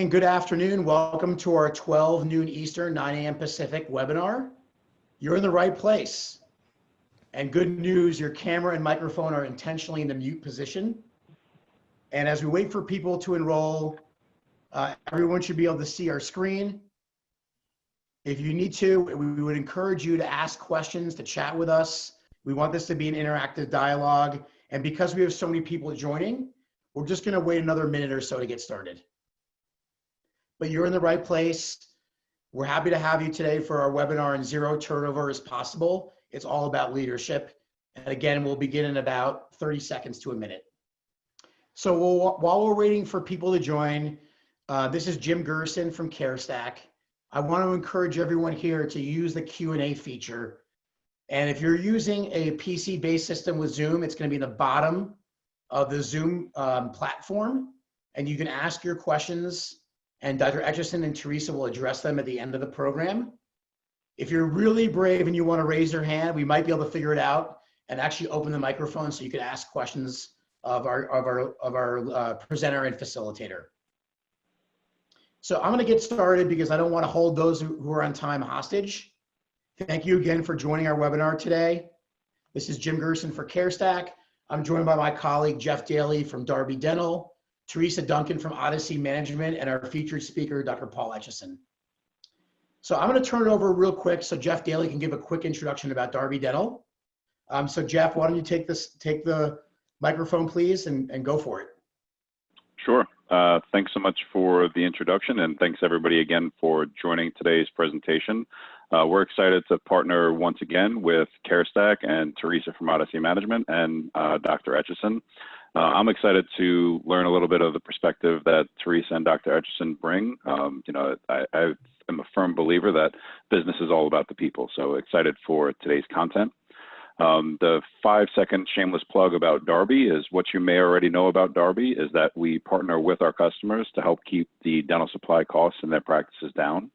and good afternoon. Welcome to our 12 noon Eastern, 9 a.m. Pacific webinar. You're in the right place. And good news, your camera and microphone are intentionally in the mute position. And as we wait for people to enroll, everyone should be able to see our screen. If you need to, we would encourage you to ask questions, to chat with us. We want this to be an interactive dialogue. And because we have so many people joining, we're just going to wait another minute or so to get started. But you're in the right place. We're happy to have you today for our webinar on Zero Turnover is Possible. It's all about leadership. And again, we'll begin in about 30 seconds to a minute. So while we're waiting for people to join, this is Jim Gerson from CareStack. I want to encourage everyone here to use the Q&A feature. And if you're using a PC-based system with Zoom, it's going to be in the bottom of the Zoom platform. And you can ask your questions, and Dr. Etchison and Teresa will address them at the end of the program. If you're really brave and you want to raise your hand, we might be able to figure it out and actually open the microphone so you can ask questions of our presenter and facilitator. So I'm going to get started because I don't want to hold those who are on time hostage. Thank you again for joining our webinar today. This is Jim Gerson for CareStack. I'm joined by my colleague, Jeff Daly from Darby Dental, Teresa Duncan from Odyssey Management, and our featured speaker, Dr. Paul Etchison. So I'm going to turn it over real quick so Jeff Daly can give a quick introduction about Darby Dental. So Jeff, why don't you take the microphone, please, and go for it. Sure. Thanks so much for the introduction, and thanks everybody again for joining today's presentation. We're excited to partner once again with CareStack and Teresa from Odyssey Management and Dr. Etchison. I'm excited to learn a little bit of the perspective that Teresa and Dr. Etchison bring. I am a firm believer that business is all about the people, so excited for today's content. The 5-second shameless plug about Darby is what you may already know about Darby is that we partner with our customers to help keep the dental supply costs in their practices down.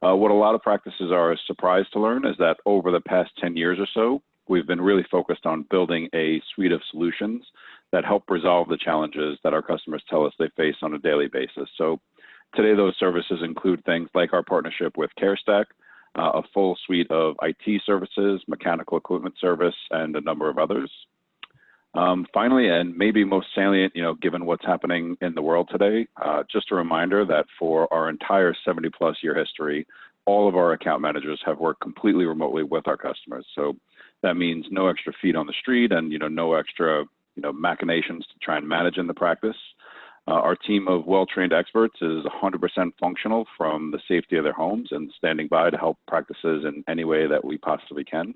What a lot of practices are surprised to learn is that over the past 10 years or so, we've been really focused on building a suite of solutions that help resolve the challenges that our customers tell us they face on a daily basis. So today, those services include things like our partnership with CareStack, a full suite of IT services, mechanical equipment service, and a number of others. Finally, and maybe most salient, given what's happening in the world today, just a reminder that for our entire 70+ year history, all of our account managers have worked completely remotely with our customers. So that means no extra feet on the street and no extra machinations to try and manage in the practice. Our team of well-trained experts is 100% functional from the safety of their homes and standing by to help practices in any way that we possibly can.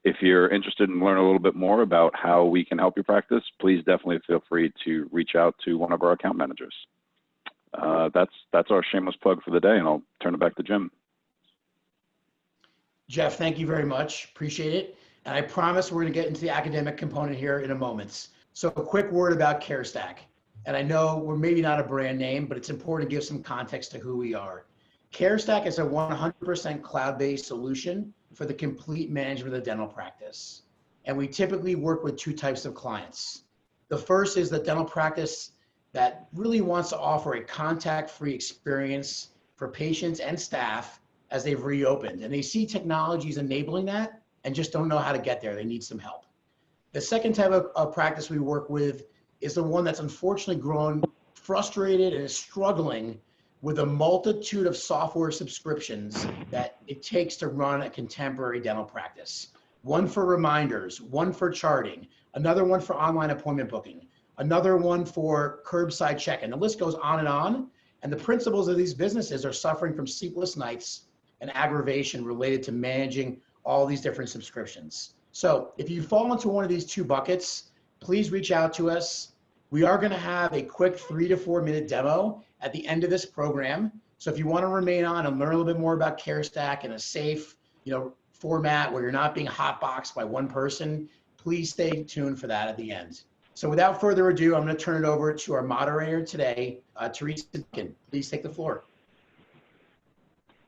If you're interested in learning a little bit more about how we can help your practice, please definitely feel free to reach out to one of our account managers. That's our shameless plug for the day, and I'll turn it back to Jim. Jeff, thank you very much. Appreciate it. And I promise we're going to get into the academic component here in a moment. So a quick word about CareStack. And I know we're maybe not a brand name, but it's important to give some context to who we are. CareStack is a 100% cloud-based solution for the complete management of the dental practice. And we typically work with two types of clients. The first is the dental practice that really wants to offer a contact-free experience for patients and staff as they've reopened. And they see technologies enabling that and just don't know how to get there. They need some help. The second type of practice we work with is the one that's unfortunately grown frustrated and is struggling with a multitude of software subscriptions that it takes to run a contemporary dental practice. One for reminders, one for charting, another one for online appointment booking, another one for curbside check-in. The list goes on. And the principals of these businesses are suffering from sleepless nights and aggravation related to managing all these different subscriptions. So if you fall into one of these two buckets, please reach out to us. We are going to have a quick 3 to 4 minute demo at the end of this program. So if you want to remain on and learn a little bit more about CareStack in a safe, format where you're not being hotboxed by one person, please stay tuned for that at the end. So without further ado, I'm going to turn it over to our moderator today, Teresa Duncan. Please take the floor.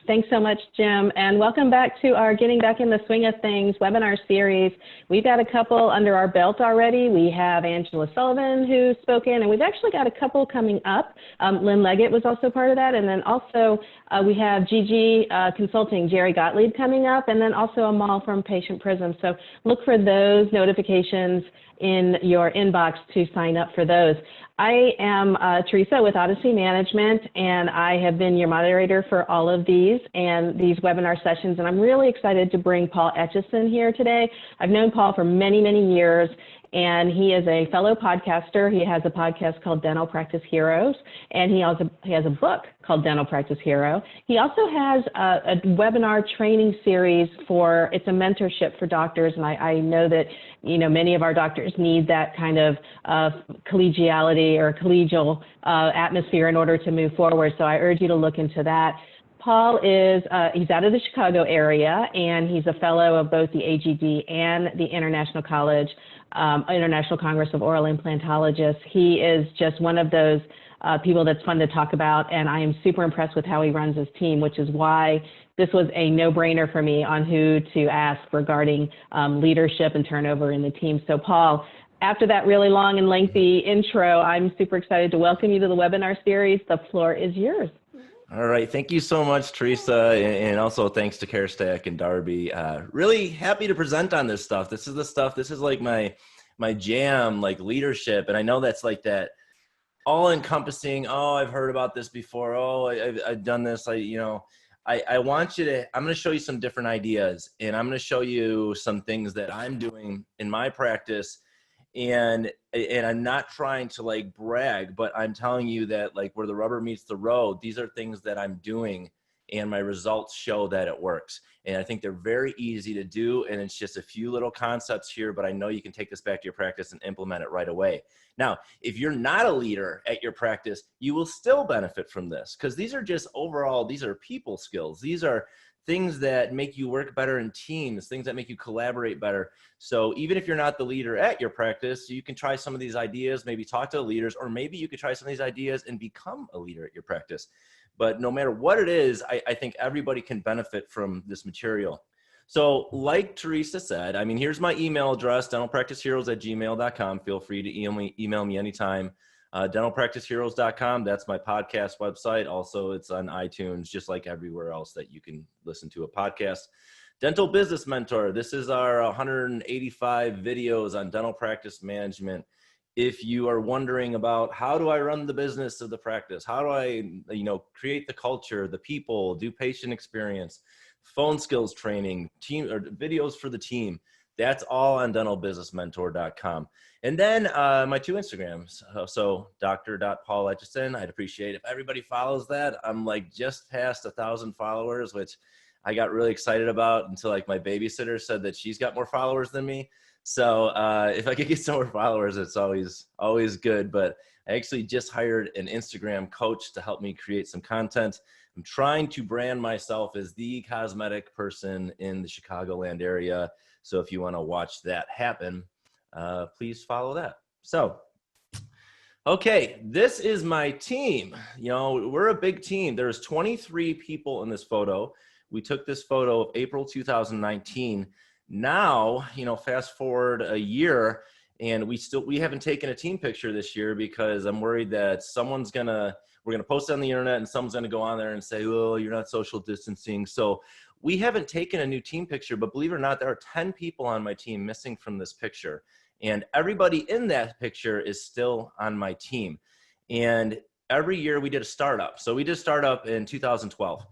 Thanks so much, Jim, and welcome back to our Getting Back in the Swing of Things webinar series. We've got a couple under our belt already. We have Angela Sullivan who's spoken, and we've actually got a couple coming up. Lynn Leggett was also part of that, and then also we have GG Consulting, Jerry Gottlieb coming up, and then also Amal from Patient Prism. So look for those notifications in your inbox to sign up for those. I am Teresa with Odyssey Management, and I have been your moderator for all of these and these webinar sessions, and I'm really excited to bring Paul Etchison here today. I've known Paul for many, many years, and he is a fellow podcaster. He has a podcast called Dental Practice Heroes, and he has a book called Dental Practice Hero. He also has a webinar training series it's a mentorship for doctors, and I know that many of our doctors need that kind of collegiality or collegial atmosphere in order to move forward. So I urge you to look into that. Paul is, he's out of the Chicago area, and he's a fellow of both the AGD and the International Congress of Oral Implantologists. He is just one of those people that's fun to talk about, and I am super impressed with how he runs his team, which is why this was a no-brainer for me on who to ask regarding leadership and turnover in the team. So Paul, after that really long and lengthy intro, I'm super excited to welcome you to the webinar series. The floor is yours. All right. Thank you so much, Teresa. And also thanks to CareStack and Darby. Really happy to present on this stuff. This is like my jam, like leadership. And I know that's like that all encompassing. Oh, I've heard about this before. Oh, I've done this. I want you to, I'm going to show you some different ideas, and I'm going to show you some things that I'm doing in my practice. And I'm not trying to like brag, but I'm telling you that like where the rubber meets the road, these are things that I'm doing, and my results show that it works. And I think they're very easy to do, and it's just a few little concepts here, but I know you can take this back to your practice and implement it right away. Now, if you're not a leader at your practice, you will still benefit from this, because these are just overall, these are people skills. These are things that make you work better in teams, things that make you collaborate better. So even if you're not the leader at your practice, you can try some of these ideas, maybe talk to the leaders, or maybe you could try some of these ideas and become a leader at your practice. But no matter what it is, I think everybody can benefit from this material. So like Teresa said, I mean, here's my email address, dentalpracticeheroes@gmail.com. Feel free to email me anytime. Dentalpracticeheroes.com, that's my podcast website. Also, it's on iTunes, just like everywhere else that you can listen to a podcast. Dental Business Mentor, this is our 185 videos on dental practice management. If you are wondering about how do I run the business of the practice, how do I create the culture, the people, do patient experience, phone skills training, team or videos for the team, that's all on dentalbusinessmentor.com. And then my two Instagrams. So Dr.Paul Etchison, I'd appreciate if everybody follows that. I'm like just past 1,000 followers, which I got really excited about until like my babysitter said that she's got more followers than me. So if I could get some more followers, it's always good. But I actually just hired an Instagram coach to help me create some content. I'm trying to brand myself as the cosmetic person in the Chicagoland area. So if you want to watch that happen, please follow that. So, okay, this is my team. We're a big team. There's 23 people in this photo. We took this photo of April 2019. Now, fast forward a year, and we haven't taken a team picture this year because I'm worried that we're gonna post it on the internet and someone's gonna go on there and say, oh, you're not social distancing. So we haven't taken a new team picture, but believe it or not, there are 10 people on my team missing from this picture. And everybody in that picture is still on my team. And every year we did a startup. So we did a startup in 2012.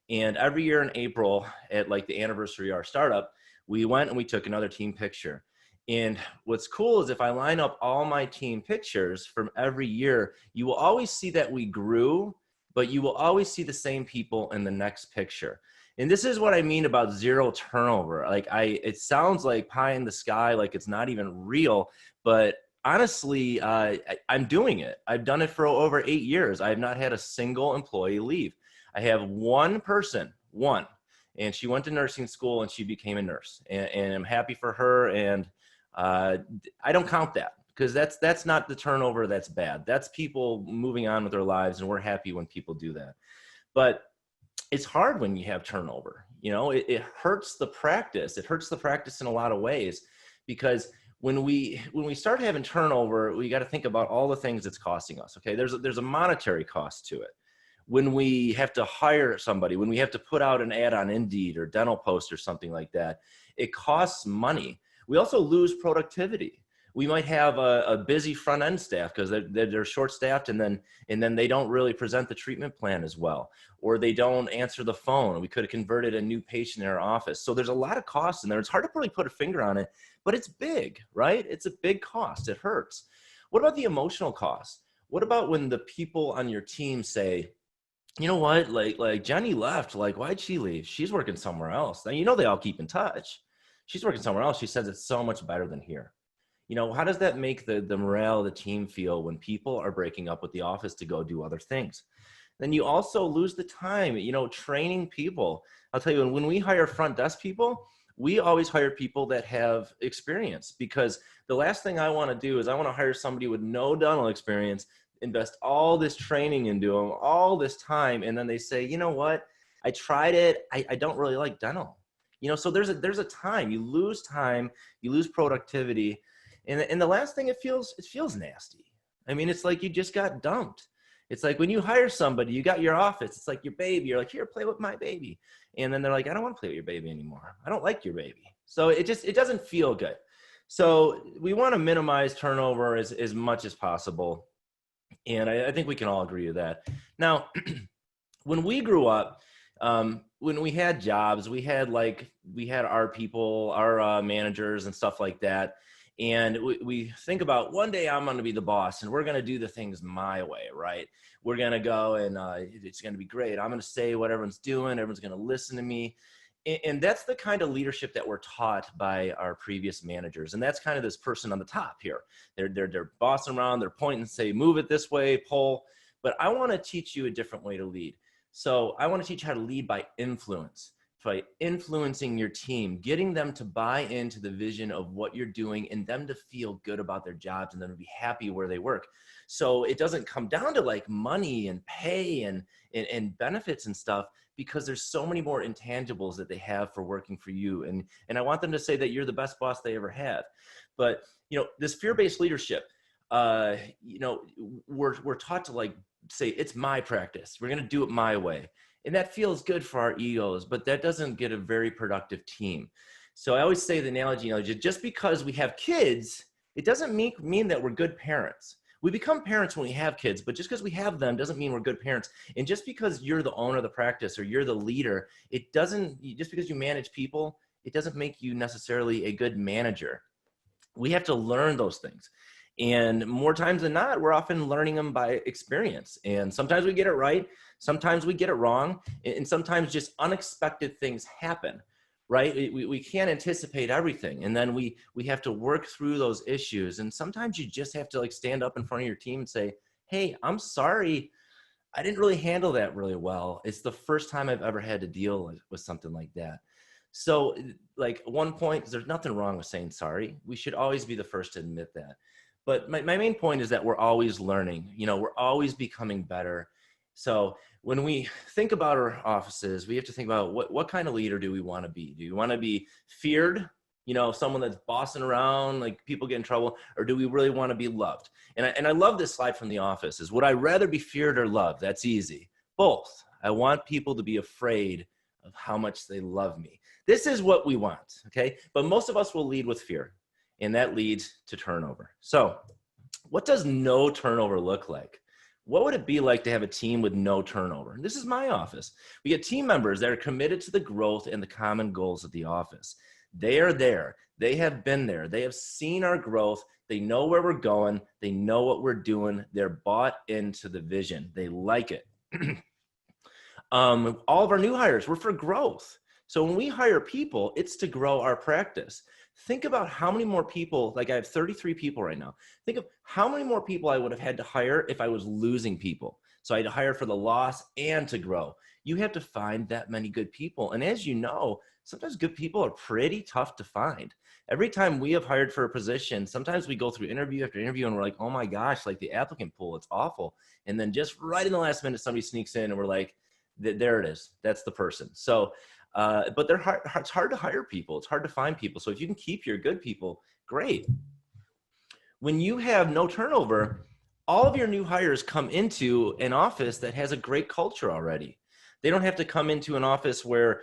And every year in April at like the anniversary of our startup, we went and we took another team picture. And what's cool is if I line up all my team pictures from every year, you will always see that we grew, but you will always see the same people in the next picture. And this is what I mean about zero turnover. It sounds like pie in the sky, like it's not even real, but honestly, I'm doing it. I've done it for over 8 years. I have not had a single employee leave. I have one person, and she went to nursing school and she became a nurse, and I'm happy for her. And I don't count that because that's not the turnover that's bad. That's people moving on with their lives, and we're happy when people do that. But it's hard when you have turnover. You know, it hurts the practice. It hurts the practice in a lot of ways, because when we start having turnover, we got to think about all the things it's costing us. Okay, there's a monetary cost to it. When we have to hire somebody, when we have to put out an ad on Indeed or Dental Post or something like that, it costs money. We also lose productivity. We might have a busy front end staff because they're short staffed, and then they don't really present the treatment plan as well, or they don't answer the phone. We could have converted a new patient in our office. So there's a lot of costs in there. It's hard to really put a finger on it, but it's big, right? It's a big cost. It hurts. What about the emotional cost? What about when the people on your team say, you know what, like Jenny left, like, why'd she leave? She's working somewhere else. Now, you know, they all keep in touch. She's working somewhere else. She says it's so much better than here. You know, how does that make the morale of the team feel when people are breaking up with the office to go do other things? Then you also lose the time, you know, training people. I'll tell you, when we hire front desk people, we always hire people that have experience, because the last thing I want to do is I want to hire somebody with no dental experience, invest all this training into them, all this time, and then they say, you know what, I tried it, I don't really like dental. You know, so there's a time, you lose productivity. And the last thing, it feels nasty. I mean, it's like you just got dumped. It's like when you hire somebody, you got your office, it's like your baby. You're like, here, play with my baby. And then they're like, I don't want to play with your baby anymore. I don't like your baby. So it doesn't feel good. So we want to minimize turnover as much as possible. And I think we can all agree with that. Now, when we grew up, when we had jobs, we had our people, our managers and stuff like that. And we think about, one day I'm going to be the boss and we're going to do the things my way, right? We're going to go and it's going to be great. I'm going to say what everyone's doing. Everyone's going to listen to me. And that's the kind of leadership that we're taught by our previous managers. And that's kind of this person on the top here. They're bossing around, they're pointing and say, move it this way, pull. But I want to teach you a different way to lead. So I want to teach you how to lead by influence. By influencing your team, getting them to buy into the vision of what you're doing and them to feel good about their jobs and them to be happy where they work. So it doesn't come down to like money and pay and benefits and stuff, because there's so many more intangibles that they have for working for you. And I want them to say that you're the best boss they ever had. But, you know, this fear-based leadership, you know, we're taught to like say, it's my practice. We're going to do it my way. And that feels good for our egos, but that doesn't get a very productive team. So I always say the analogy, you know, just because we have kids, it doesn't mean that we're good parents. We become parents when we have kids, but just because we have them doesn't mean we're good parents. And just because you're the owner of the practice or you're the leader, just because you manage people, it doesn't make you necessarily a good manager. We have to learn those things. And more times than not, we're often learning them by experience. And sometimes we get it right. Sometimes we get it wrong. And sometimes just unexpected things happen, right? We can't anticipate everything. And then we have to work through those issues. And sometimes you just have to like stand up in front of your team and say, hey, I'm sorry. I didn't really handle that really well. It's the first time I've ever had to deal with something like that. So like one point, there's nothing wrong with saying sorry. We should always be the first to admit that. But my main point is that we're always learning, you know, we're always becoming better. So when we think about our offices, we have to think about what kind of leader do we want to be? Do you want to be feared, you know, someone that's bossing around, like people get in trouble, or do we really want to be loved? And I love this slide from The Office, is would I rather be feared or loved? That's easy. Both. I want people to be afraid of how much they love me. This is what we want, okay? But most of us will lead with fear. And that leads to turnover. So what does no turnover look like? What would it be like to have a team with no turnover? This is my office. We get team members that are committed to the growth and the common goals of the office. They are there. They have been there. They have seen our growth. They know where we're going. They know what we're doing. They're bought into the vision. They like it. All of our new hires were for growth. So when we hire people, it's to grow our practice. Think about how many more people, like I have 33 people right now. Think of how many more people I would have had to hire if I was losing people. So I had to hire for the loss and to grow. You have to find that many good people. And as you know, sometimes good people are pretty tough to find. Every time we have hired for a position, sometimes we go through interview after interview and we're like, oh my gosh, like the applicant pool, it's awful. And then just right in the last minute, somebody sneaks in and we're like, There it is. That's the person. So, but it's hard to hire people. It's hard to find people. So if you can keep your good people, great. When you have no turnover, all of your new hires come into an office that has a great culture already. They don't have to come into an office where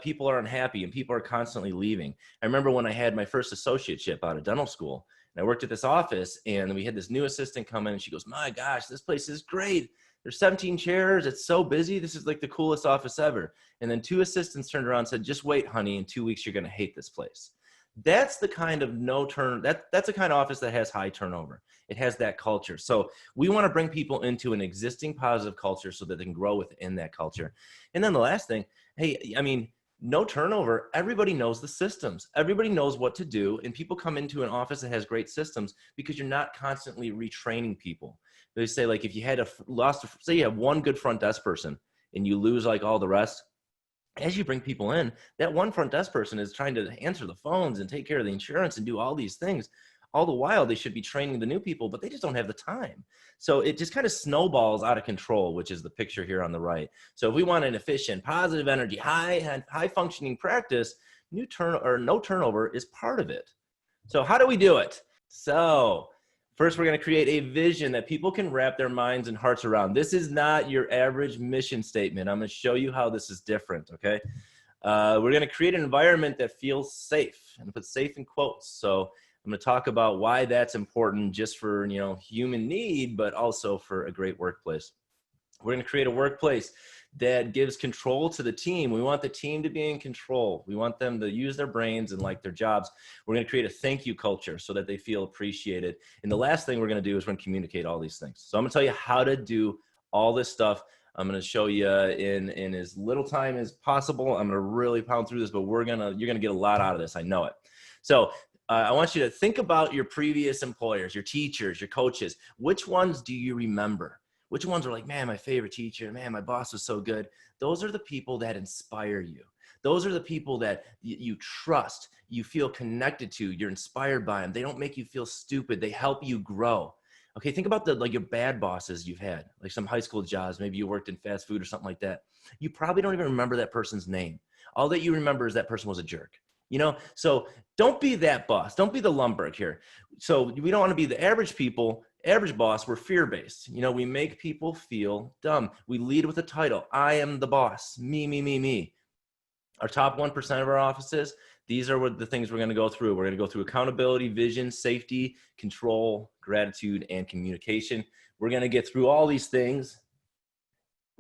people are unhappy and people are constantly leaving. I remember when I had my first associateship out of dental school, and I worked at this office, and we had this new assistant come in, and she goes, "My gosh, this place is great. There's 17 chairs. It's so busy. This is like the coolest office ever." And then 2 assistants turned around and said, "Just wait, honey. In 2 weeks, you're going to hate this place." That's the kind of that's the kind of office that has high turnover. It has that culture. So we want to bring people into an existing positive culture so that they can grow within that culture. And then the last thing, hey, I mean, no turnover. Everybody knows the systems. Everybody knows what to do. And people come into an office that has great systems because you're not constantly retraining people. They say, like, if you had say you have one good front desk person and you lose like all the rest, as you bring people in, that one front desk person is trying to answer the phones and take care of the insurance and do all these things. All the while, they should be training the new people, but they just don't have the time. So it just kind of snowballs out of control, which is the picture here on the right. So if we want an efficient, positive energy, high functioning practice, no turnover is part of it. So how do we do it? So first, we're going to create a vision that people can wrap their minds and hearts around. This is not your average mission statement. I'm going to show you how this is different, okay? We're going to create an environment that feels safe, and put safe in quotes. So I'm going to talk about why that's important just for, human need, but also for a great workplace. We're going to create a workplace that gives control to the team. We want the team to be in control. We want them to use their brains and like their jobs. We're going to create a thank you culture so that they feel appreciated. And the last thing we're going to do is we're going to communicate all these things. So I'm going to tell you how to do all this stuff. I'm going to show you in as little time as possible. I'm going to really pound through this, but you're going to get a lot out of this. I know it. So I want you to think about your previous employers, your teachers, your coaches. Which ones do you remember? Which ones are like, man, my favorite teacher, man, my boss was so good. Those are the people that inspire you. Those are the people that you trust, you feel connected to, you're inspired by them. They don't make you feel stupid. They help you grow. Okay, think about your bad bosses you've had, like some high school jobs. Maybe you worked in fast food or something like that. You probably don't even remember that person's name. All that you remember is that person was a jerk. So don't be that boss. Don't be the Lumbergh here. So we don't want to be the average boss. We're fear-based. We make people feel dumb. We lead with a title. I am the boss. Me, me, me, me. Our top 1% of our offices, these are the things we're going to go through. We're going to go through accountability, vision, safety, control, gratitude, and communication. We're going to get through all these things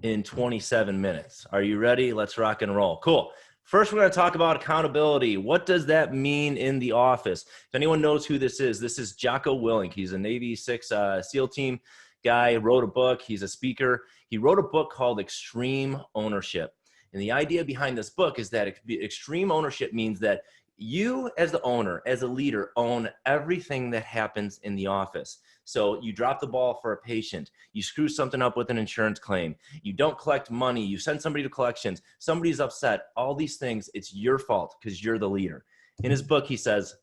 in 27 minutes. Are you ready? Let's rock and roll. Cool. First, we're going to talk about accountability. What does that mean in the office? If anyone knows who this is Jocko Willink. He's a Navy 6 SEAL team guy, wrote a book. He's a speaker. He wrote a book called Extreme Ownership. And the idea behind this book is that extreme ownership means that you as the owner, as a leader, own everything that happens in the office. So you drop the ball for a patient, you screw something up with an insurance claim, you don't collect money, you send somebody to collections, somebody's upset, all these things, it's your fault because you're the leader. In his book, he says,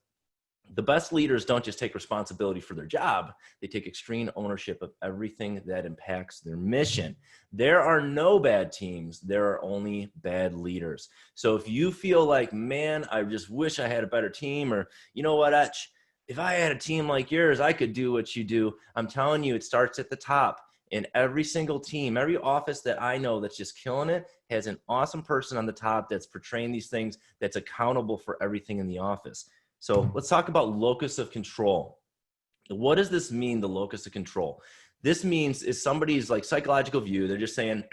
the best leaders don't just take responsibility for their job, they take extreme ownership of everything that impacts their mission. There are no bad teams, there are only bad leaders. So if you feel like, man, I just wish I had a better team, or you know what, Etch, if I had a team like yours, I could do what you do. I'm telling you, it starts at the top. In every single team, every office that I know that's just killing it has an awesome person on the top that's portraying these things, that's accountable for everything in the office. So let's talk about locus of control. What does this mean, the locus of control? This means is somebody's like psychological view. They're just saying,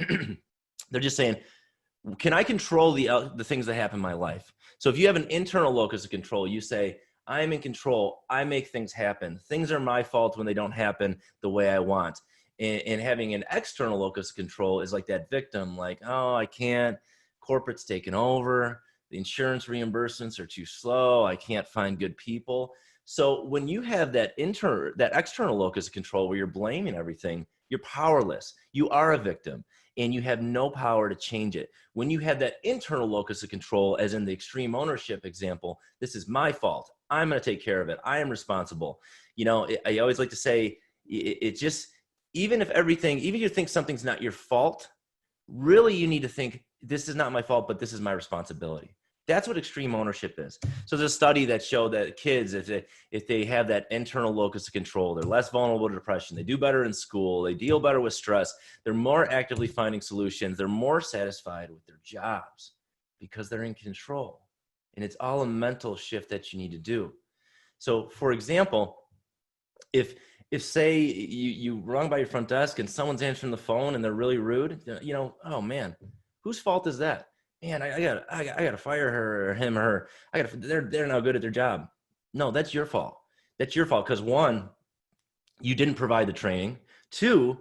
can I control the things that happen in my life? So if you have an internal locus of control, you say, I'm in control. I make things happen. Things are my fault when they don't happen the way I want. And having an external locus of control is like that victim, like, oh, I can't, corporate's taken over. The insurance reimbursements are too slow. I can't find good people. So when you have that external locus of control where you're blaming everything, you're powerless. You are a victim and you have no power to change it. When you have that internal locus of control, as in the extreme ownership example, this is my fault. I'm going to take care of it. I am responsible. I always like to say it just, even if you think something's not your fault, really you need to think, this is not my fault, but this is my responsibility. That's what extreme ownership is. So there's a study that showed that kids, if they have that internal locus of control, they're less vulnerable to depression, they do better in school, they deal better with stress, they're more actively finding solutions, they're more satisfied with their jobs because they're in control. And it's all a mental shift that you need to do. So for example, if say you rung by your front desk and someone's answering the phone and they're really rude, you know, oh man, whose fault is that? Man, I gotta fire her or him or her. They're not good at their job. No, that's your fault. That's your fault because one, you didn't provide the training. Two,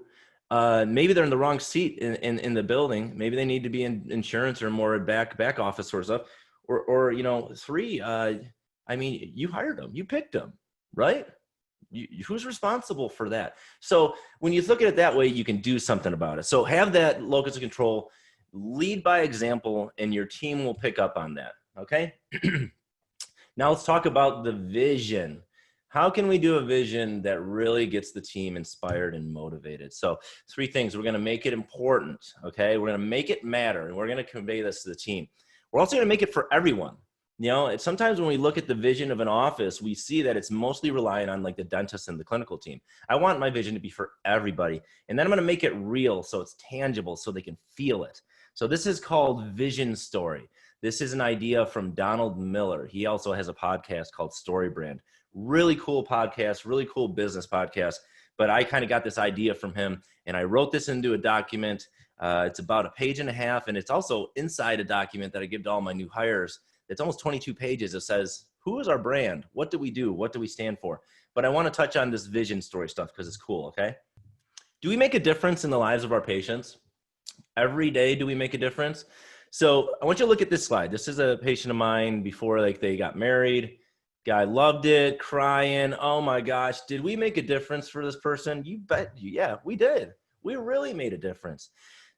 maybe they're in the wrong seat in the building. Maybe they need to be in insurance or more back office sort of stuff. Or you know, three, I mean, you hired them, you picked them, right? Who's responsible for that? So when you look at it that way, you can do something about it. So have that locus of control, lead by example, and your team will pick up on that. Okay. Now let's talk about the vision. How can we do a vision that really gets the team inspired and motivated? So 3 things. We're going to make it important. Okay. We're going to make it matter, and we're going to convey this to the team. We're also going to make it for everyone. You know, sometimes when we look at the vision of an office, we see that it's mostly relying on like the dentist and the clinical team. I want my vision to be for everybody. And then I'm going to make it real so it's tangible so they can feel it. So this is called Vision Story. This is an idea from Donald Miller. He also has a podcast called Story Brand. Really cool podcast, really cool business podcast. But I kind of got this idea from him and I wrote this into a document. It's about 1.5 pages, and it's also inside a document that I give to all my new hires. It's almost 22 pages. It says, who is our brand? What do we do? What do we stand for? But I want to touch on this vision story stuff because it's cool, okay? Do we make a difference in the lives of our patients? Every day, do we make a difference? So I want you to look at this slide. This is a patient of mine before like they got married. Guy loved it, crying. Oh my gosh, did we make a difference for this person? You bet. Yeah, we did. We really made a difference.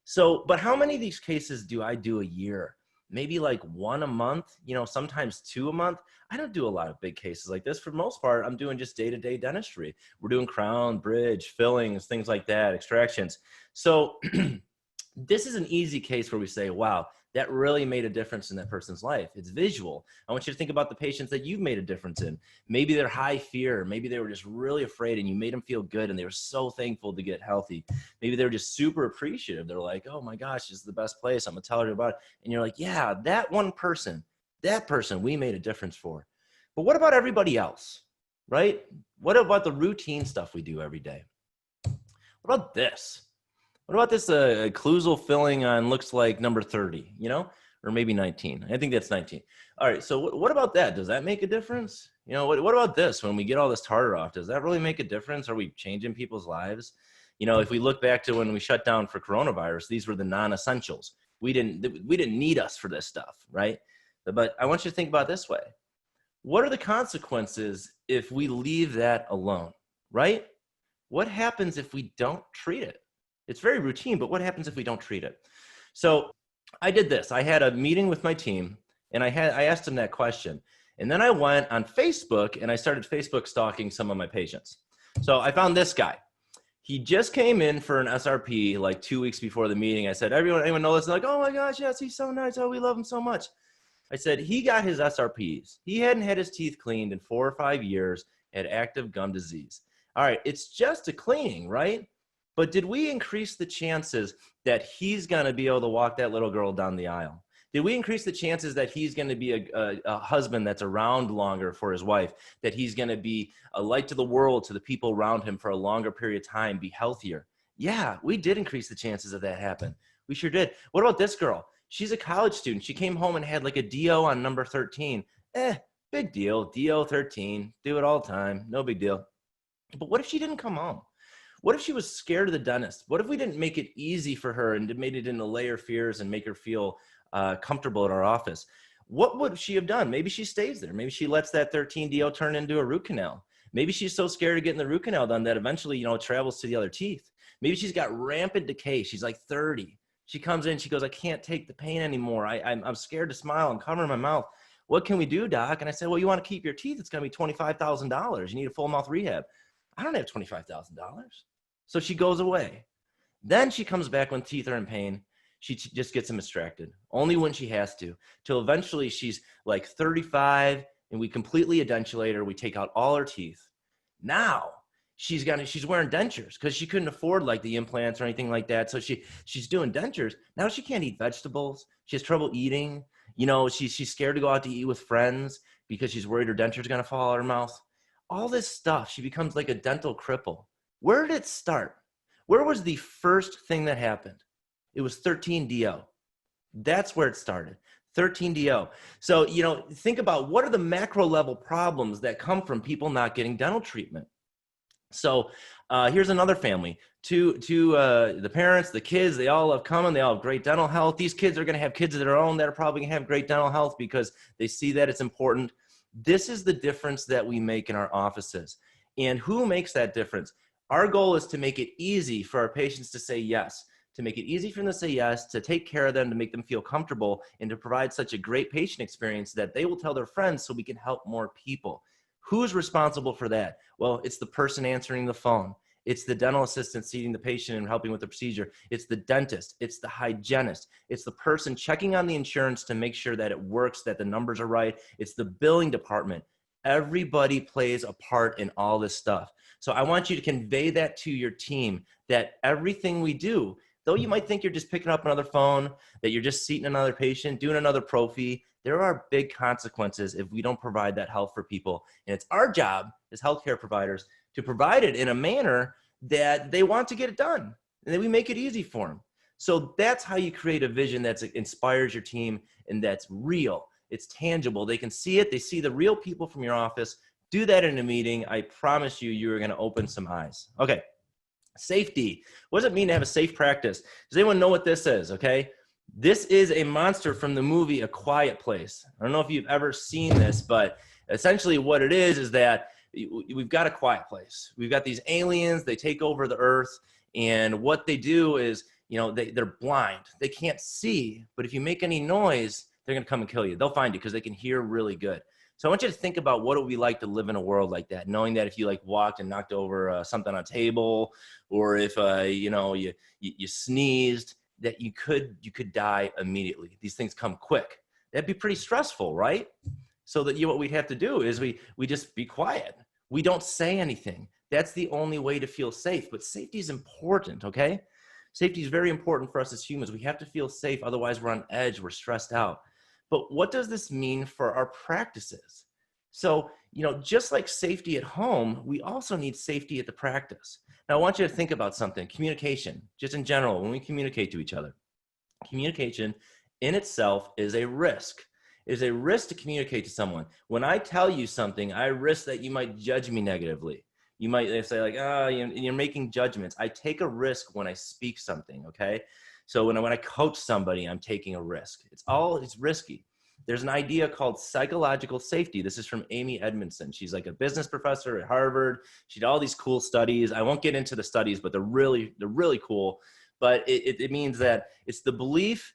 So, but how many of these cases do I do a year? Maybe like 1 a month, you know, sometimes 2 a month. I don't do a lot of big cases like this. For the most part, I'm doing just day-to-day dentistry. We're doing crown, bridge, fillings, things like that, extractions. So this is an easy case where we say, wow, that really made a difference in that person's life. It's visual. I want you to think about the patients that you've made a difference in. Maybe they're high fear. Maybe they were just really afraid and you made them feel good and they were so thankful to get healthy. Maybe they were just super appreciative. They're like, oh my gosh, this is the best place. I'm gonna tell her about it. And you're like, yeah, that one person, we made a difference for. But what about everybody else, right? What about the routine stuff we do every day? What about this? What about this occlusal filling on looks like number 30, you know, or maybe 19. I think that's 19. All right. So what about that? Does that make a difference? You know, what about this? When we get all this tartar off, does that really make a difference? Are we changing people's lives? You know, if we look back to when we shut down for coronavirus, these were the non-essentials. We didn't need us for this stuff, right? But I want you to think about it this way. What are the consequences if we leave that alone, right? What happens if we don't treat it? It's very routine, but what happens if we don't treat it? So I did this. I had a meeting with my team and I asked them that question. And then I went on Facebook and I started Facebook stalking some of my patients. So I found this guy. He just came in for an SRP like 2 weeks before the meeting. I said, anyone know this? They're like, oh my gosh, yes, he's so nice. Oh, we love him so much. I said, he got his SRPs. He hadn't had his teeth cleaned in 4 or 5 years, had active gum disease. All right, it's just a cleaning, right? But did we increase the chances that he's going to be able to walk that little girl down the aisle? Did we increase the chances that he's going to be a husband that's around longer for his wife, that he's going to be a light to the world to the people around him for a longer period of time, be healthier? Yeah, we did increase the chances of that happen. We sure did. What about this girl? She's a college student. She came home and had like a DO on number 13. Big deal. DO 13. Do it all the time. No big deal. But what if she didn't come home? What if she was scared of the dentist? What if we didn't make it easy for her and made it into layer fears and make her feel comfortable at our office? What would she have done? Maybe she stays there. Maybe she lets that 13 DO turn into a root canal. Maybe she's so scared of getting the root canal done that eventually, you know, it travels to the other teeth. Maybe she's got rampant decay. She's like 30. She comes in, she goes, I can't take the pain anymore. I'm scared to smile. I'm covering my mouth. What can we do, doc? And I said, well, you want to keep your teeth? It's going to be $25,000. You need a full mouth rehab. I don't have $25,000. So she goes away. Then she comes back when teeth are in pain. she just gets them distracted, only when she has to, till eventually she's like 35 and we completely edentulate her. We take out all her teeth. Now she's wearing dentures because she couldn't afford like the implants or anything like that. So she's doing dentures. Now she can't eat vegetables. She has trouble eating. You know, she's scared to go out to eat with friends because she's worried her denture's going to fall out her mouth. All this stuff, she becomes like a dental cripple. Where did it start? Where was the first thing that happened? It was 13DO. That's where it started. 13DO. So, you know, think about what are the macro level problems that come from people not getting dental treatment. So here's another family. The parents, the kids, they all have come and they all have great dental health. These kids are going to have kids of their own that are probably going to have great dental health because they see that it's important. This is the difference that we make in our offices. And who makes that difference? Our goal is to make it easy for our patients to say yes, to make it easy for them to say yes, to take care of them, to make them feel comfortable, and to provide such a great patient experience that they will tell their friends so we can help more people. Who's responsible for that? Well, it's the person answering the phone. It's the dental assistant seating the patient and helping with the procedure. It's the dentist. It's the hygienist. It's the person checking on the insurance to make sure that it works, that the numbers are right. It's the billing department. Everybody plays a part in all this stuff. So I want you to convey that to your team, that everything we do, though you might think you're just picking up another phone, that you're just seating another patient, doing another prophy, there are big consequences if we don't provide that health for people. And it's our job as healthcare providers to provide it in a manner that they want to get it done, and then we make it easy for them. So that's how you create a vision that inspires your team and that's real. It's tangible. They can see it. They see the real people from your office. Do that in a meeting. I promise you, you're going to open some eyes. Okay. Safety. What does it mean to have a safe practice? Does anyone know what this is? Okay. This is a monster from the movie A Quiet Place. I don't know if you've ever seen this, but essentially what it is that we've got a quiet place. We've got these aliens, they take over the earth, and what they do is, you know, they're blind. They can't see, but if you make any noise, they're going to come and kill you. They'll find you because they can hear really good. So I want you to think about what it would be like to live in a world like that, knowing that if you like walked and knocked over something on a table, or if you know, you sneezed, that you could die immediately. These things come quick. That'd be pretty stressful, right? So that what we'd have to do is we just be quiet. We don't say anything. That's the only way to feel safe. But safety is important, okay? Safety is very important for us as humans. We have to feel safe. Otherwise, we're on edge. We're stressed out. But what does this mean for our practices? So, you know, just like safety at home, we also need safety at the practice. Now, I want you to think about something. Communication, just in general, when we communicate to each other. Communication in itself is a risk. It is a risk to communicate to someone. When I tell you something, I risk that you might judge me negatively. You might say like, you're making judgments. I take a risk when I speak something, okay? So when I coach somebody, I'm taking a risk. It's risky. There's an idea called psychological safety. This is from Amy Edmondson. She's like a business professor at Harvard. She did all these cool studies. I won't get into the studies, but they're really cool. But it means that it's the belief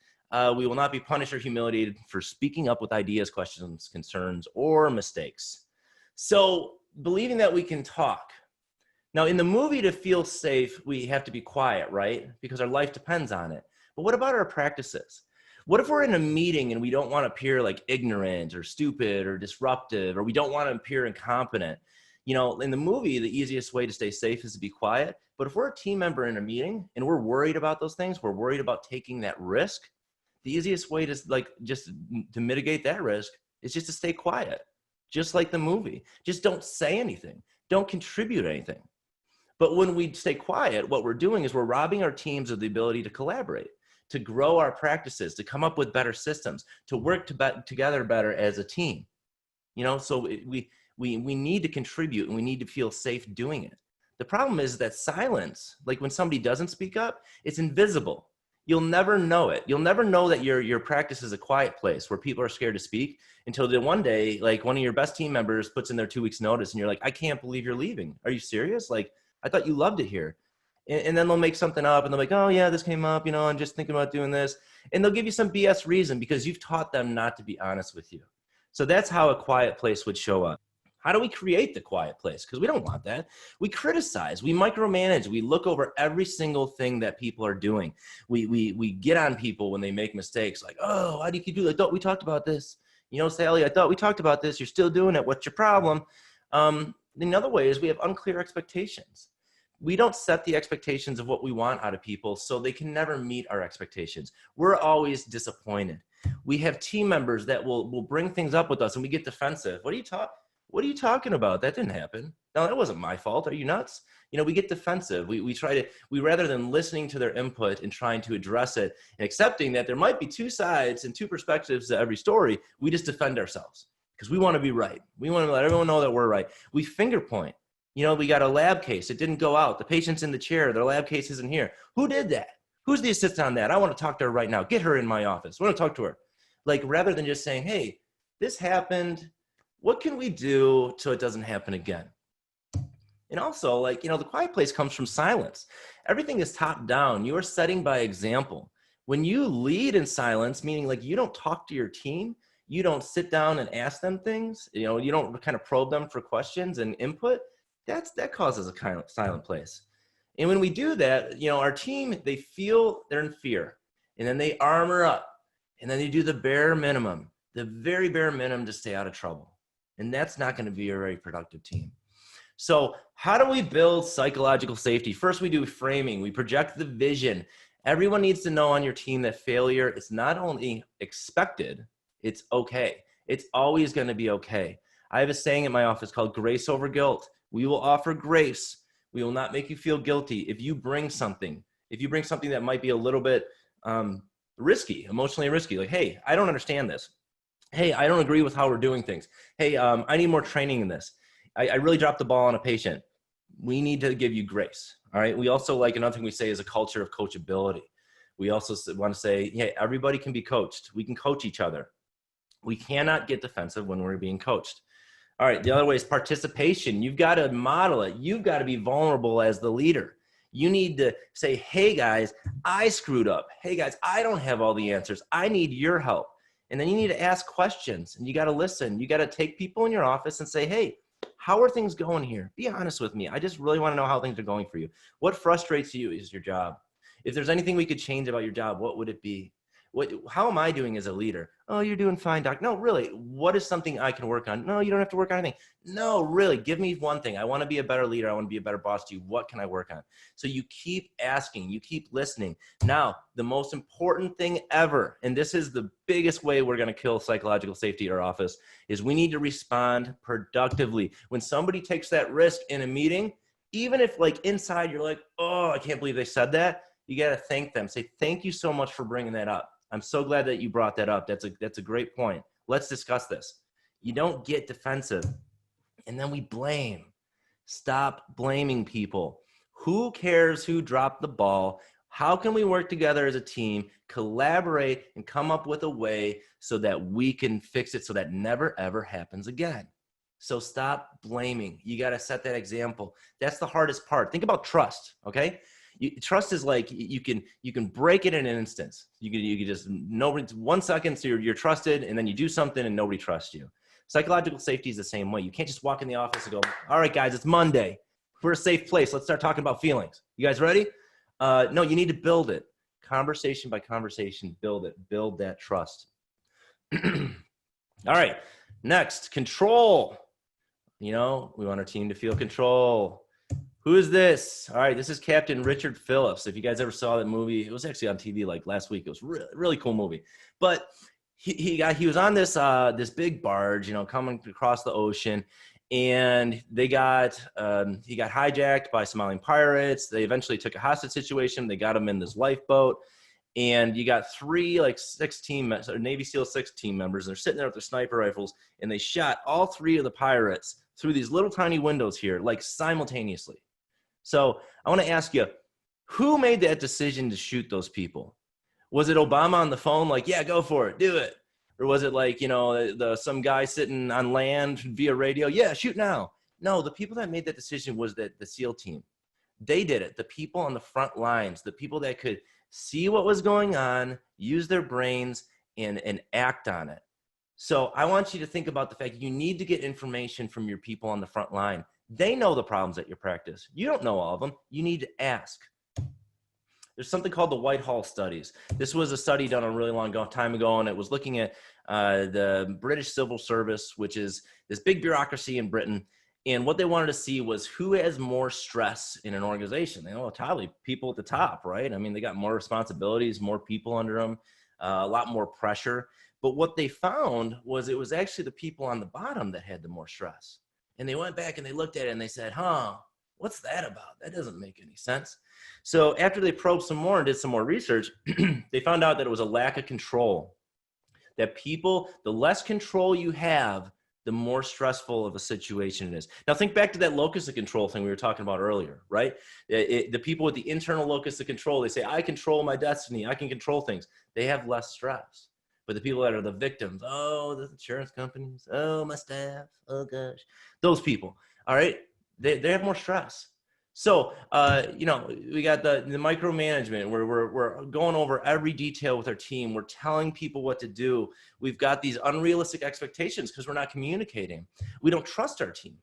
we will not be punished or humiliated for speaking up with ideas, questions, concerns, or mistakes. So believing that we can talk. Now, in the movie, to feel safe, we have to be quiet, right? Because our life depends on it. But what about our practices? What if we're in a meeting and we don't want to appear like ignorant or stupid or disruptive, or we don't want to appear incompetent? You know, in the movie, the easiest way to stay safe is to be quiet. But if we're a team member in a meeting and we're worried about those things, we're worried about taking that risk, the easiest way to mitigate that risk is just to stay quiet, just like the movie. Just don't say anything. Don't contribute anything. But when we stay quiet, what we're doing is we're robbing our teams of the ability to collaborate, to grow our practices, to come up with better systems, to work together better as a team. You know, so we need to contribute and we need to feel safe doing it. The problem is that silence, like when somebody doesn't speak up, it's invisible. You'll never know it. You'll never know that your practice is a quiet place where people are scared to speak until then one day, like one of your best team members puts in their 2 weeks notice and you're like, I can't believe you're leaving. Are you serious? Like, I thought you loved it here. And then they'll make something up and they're like, oh yeah, this came up, you know, I'm just thinking about doing this. And they'll give you some BS reason because you've taught them not to be honest with you. So that's how a quiet place would show up. How do we create the quiet place? Because we don't want that. We criticize, we micromanage, we look over every single thing that people are doing. We get on people when they make mistakes, like, oh, why do you keep doing that? I thought we talked about this. You know, Sally, I thought we talked about this. You're still doing it. What's your problem? Another way is we have unclear expectations. We don't set the expectations of what we want out of people, so they can never meet our expectations. We're always disappointed. We have team members that will bring things up with us and we get defensive. What are you talking about? That didn't happen. No, that wasn't my fault. Are you nuts? You know, we get defensive. We rather than listening to their input and trying to address it and accepting that there might be two sides and two perspectives to every story, we just defend ourselves because we want to be right. We want to let everyone know that we're right. We finger point. You know, we got a lab case. It didn't go out. The patient's in the chair. Their lab case isn't here. Who did that? Who's the assistant on that? I want to talk to her right now. Get her in my office. I want to talk to her. Like, rather than just saying, hey, this happened. What can we do so it doesn't happen again? And also, like, you know, the quiet place comes from silence. Everything is top down. You are setting by example. When you lead in silence, meaning like you don't talk to your team, you don't sit down and ask them things, you know, you don't kind of probe them for questions and input, that causes a kind of silent place. And when we do that, you know, our team, they feel they're in fear, and then they armor up, and then they do the bare minimum, the very bare minimum to stay out of trouble. And that's not going to be a very productive team. So how do we build psychological safety? First, we do framing. We project the vision. Everyone needs to know on your team that failure is not only expected, it's okay. It's always going to be okay. I have a saying in my office called grace over guilt. We will offer grace. We will not make you feel guilty. If you bring something that might be a little bit risky, emotionally risky, like, hey, I don't understand this. Hey, I don't agree with how we're doing things. Hey, I need more training in this. I really dropped the ball on a patient. We need to give you grace. All right. We also, like, another thing we say is a culture of coachability. We also want to say, yeah, everybody can be coached. We can coach each other. We cannot get defensive when we're being coached. All right. The other way is participation. You've got to model it. You've got to be vulnerable as the leader. You need to say, hey guys, I screwed up. Hey guys, I don't have all the answers. I need your help. And then you need to ask questions, and you got to listen. You got to take people in your office and say, hey, how are things going here? Be honest with me. I just really want to know how things are going for you. What frustrates you is your job. If there's anything we could change about your job, what would it be? How am I doing as a leader? Oh, you're doing fine, doc. No, really, what is something I can work on? No, you don't have to work on anything. No, really, give me one thing. I want to be a better leader. I want to be a better boss to you. What can I work on? So you keep asking, you keep listening. Now, the most important thing ever, and this is the biggest way we're going to kill psychological safety at our office, is we need to respond productively. When somebody takes that risk in a meeting, even if like inside you're like, oh, I can't believe they said that, you got to thank them. Say, thank you so much for bringing that up. I'm so glad that you brought that up. That's a great point. Let's discuss this. You don't get defensive. And then we blame. Stop blaming people. Who cares who dropped the ball? How can we work together as a team, collaborate, and come up with a way so that we can fix it so that never, ever happens again? So stop blaming. You got to set that example. That's the hardest part. Think about trust, okay? Trust is like you can break it in an instance. You can just, nobody, 1 second, so you're trusted, and then you do something and nobody trusts you. Psychological safety is the same way. You can't just walk in the office and go, all right, guys, it's Monday. We're a safe place. Let's start talking about feelings. You guys ready? No, you need to build it. Conversation by conversation, build it. Build that trust. All right, next, control. You know, we want our team to feel control. Who is this? All right, this is Captain Richard Phillips. If you guys ever saw that movie, it was actually on TV like last week. It was really, really cool movie. But he was on this this big barge, you know, coming across the ocean, and he got hijacked by Somalian pirates. They eventually took a hostage situation. They got him in this lifeboat, and you got three, like 6 team members, or Navy SEAL 6 team members. And they're sitting there with their sniper rifles, and they shot all 3 of the pirates through these little tiny windows here, like simultaneously. So I want to ask you, who made that decision to shoot those people? Was it Obama on the phone, like, yeah, go for it, do it? Or was it like, you know, some guy sitting on land via radio, yeah, shoot now? No, the people that made that decision was the SEAL team. They did it. The people on the front lines, the people that could see what was going on, use their brains, and act on it. So I want you to think about the fact you need to get information from your people on the front line. They know the problems at your practice. You don't know all of them. You need to ask. There's something called the Whitehall studies. This was a study done a really long time ago, and it was looking at the British civil service, which is this big bureaucracy in Britain. And what they wanted to see was who has more stress in an organization. They know probably people at the top, right? I mean, they got more responsibilities, more people under them, a lot more pressure. But what they found was it was actually the people on the bottom that had the more stress. And they went back and they looked at it and they said, what's that about? That doesn't make any sense. So after they probed some more and did some more research, they found out that it was a lack of control. That people, the less control you have, the more stressful of a situation it is. Now think back to that locus of control thing we were talking about earlier, right? The people with the internal locus of control, they say, I control my destiny, I can control things. They have less stress. But the people that are the victims, oh, the insurance companies, oh, my staff, oh gosh, those people, all right, they have more stress. So, we got the micromanagement where we're going over every detail with our team. We're telling people what to do. We've got these unrealistic expectations because we're not communicating. We don't trust our team.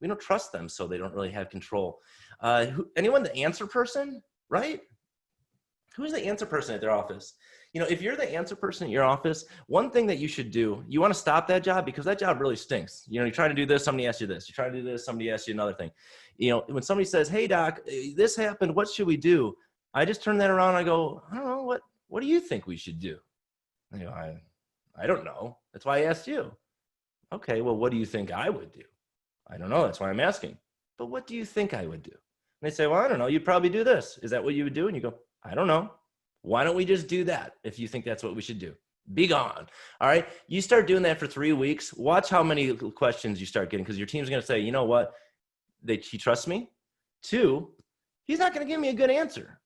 We don't trust them, so they don't really have control. Anyone the answer person, right? Who's the answer person at their office? If you're the answer person at your office, one thing that you should do, you want to stop that job because that job really stinks. You're trying to do this, somebody asks you this. You try to do this, somebody asks you another thing. When somebody says, hey, doc, this happened, what should we do? I just turn that around and I go, I don't know, what do you think we should do? I don't know. That's why I asked you. Okay, well, what do you think I would do? I don't know. That's why I'm asking. But what do you think I would do? And they say, well, I don't know. You'd probably do this. Is that what you would do? And you go, I don't know. Why don't we just do that if you think that's what we should do? Be gone. All right. You start doing that for 3 weeks. Watch how many questions you start getting because your team's going to say, you know what? He trusts me. 2, he's not going to give me a good answer.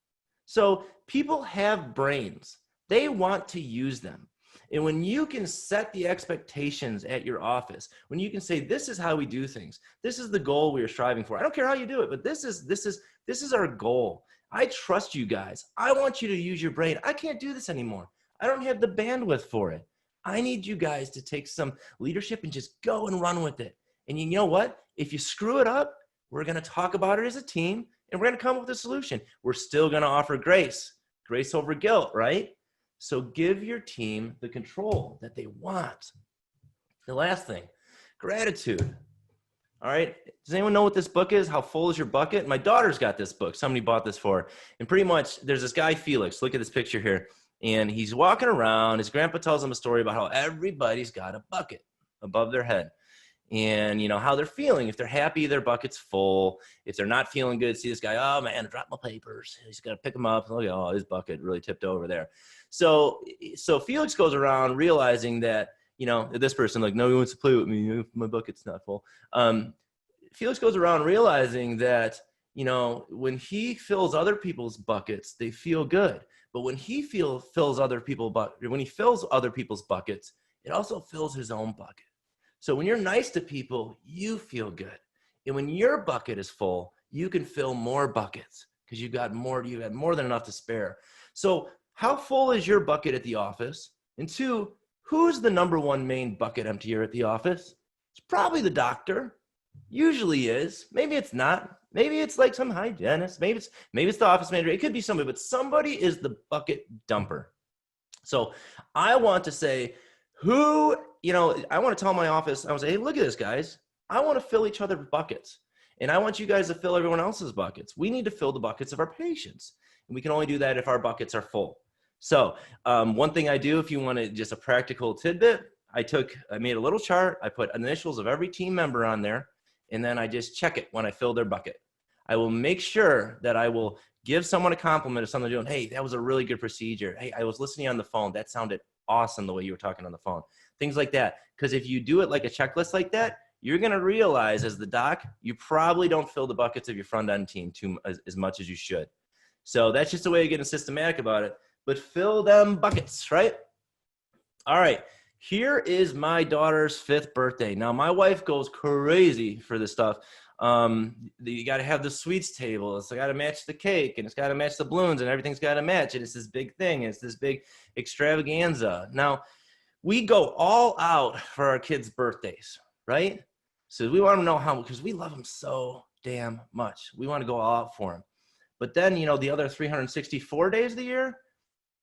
So people have brains. They want to use them. And when you can set the expectations at your office, when you can say, this is how we do things. This is the goal we are striving for. I don't care how you do it, but this is our goal. I trust you guys. I want you to use your brain. I can't do this anymore. I don't have the bandwidth for it. I need you guys to take some leadership and just go and run with it. And you know what? If you screw it up, we're going to talk about it as a team and we're going to come up with a solution. We're still going to offer grace over guilt, right? So give your team the control that they want. The last thing, gratitude. All right. Does anyone know what this book is? How Full is Your Bucket? My daughter's got this book. Somebody bought this for her. And pretty much there's this guy, Felix. Look at this picture here. And he's walking around. His grandpa tells him a story about how everybody's got a bucket above their head. And, how they're feeling. If they're happy, their bucket's full. If they're not feeling good, see this guy, oh, man, I dropped my papers. He's got to pick them up. Look, oh, his bucket really tipped over there. So Felix goes around realizing that, this person, like, no one wants to play with me. My bucket's not full. Felix goes around realizing that, when he fills other people's buckets, they feel good. But when he fills other people's buckets, it also fills his own bucket. So when you're nice to people, you feel good. And when your bucket is full, you can fill more buckets because you have more than enough to spare. So how full is your bucket at the office? And 2, who's the number 1 main bucket emptier at the office? It's probably the doctor. Usually is. Maybe it's not. Maybe it's like some hygienist. Maybe it's the office manager. It could be somebody, but somebody is the bucket dumper. So I want to say, I want to tell my office, I want to say, hey, look at this, guys. I want to fill each other's buckets. And I want you guys to fill everyone else's buckets. We need to fill the buckets of our patients. And we can only do that if our buckets are full. So one thing I do, if you want to, just a practical tidbit, I made a little chart. I put initials of every team member on there. And then I just check it when I fill their bucket. I will make sure that I will give someone a compliment if someone's doing, hey, that was a really good procedure. Hey, I was listening on the phone. That sounded awesome the way you were talking on the phone. Things like that. Because if you do it like a checklist like that, you're going to realize as the doc, you probably don't fill the buckets of your front end team as much as you should. So that's just a way of getting systematic about it. But fill them buckets, right? All right. Here is my daughter's 5th birthday. Now, my wife goes crazy for this stuff. You got to have the sweets table. It's got to match the cake, and it's got to match the balloons, and everything's got to match. And it's this big thing. It's this big extravaganza. Now, we go all out for our kids' birthdays, right? So we want to know how, because we love them so damn much. We want to go all out for them. But then, you know, the other 364 days of the year,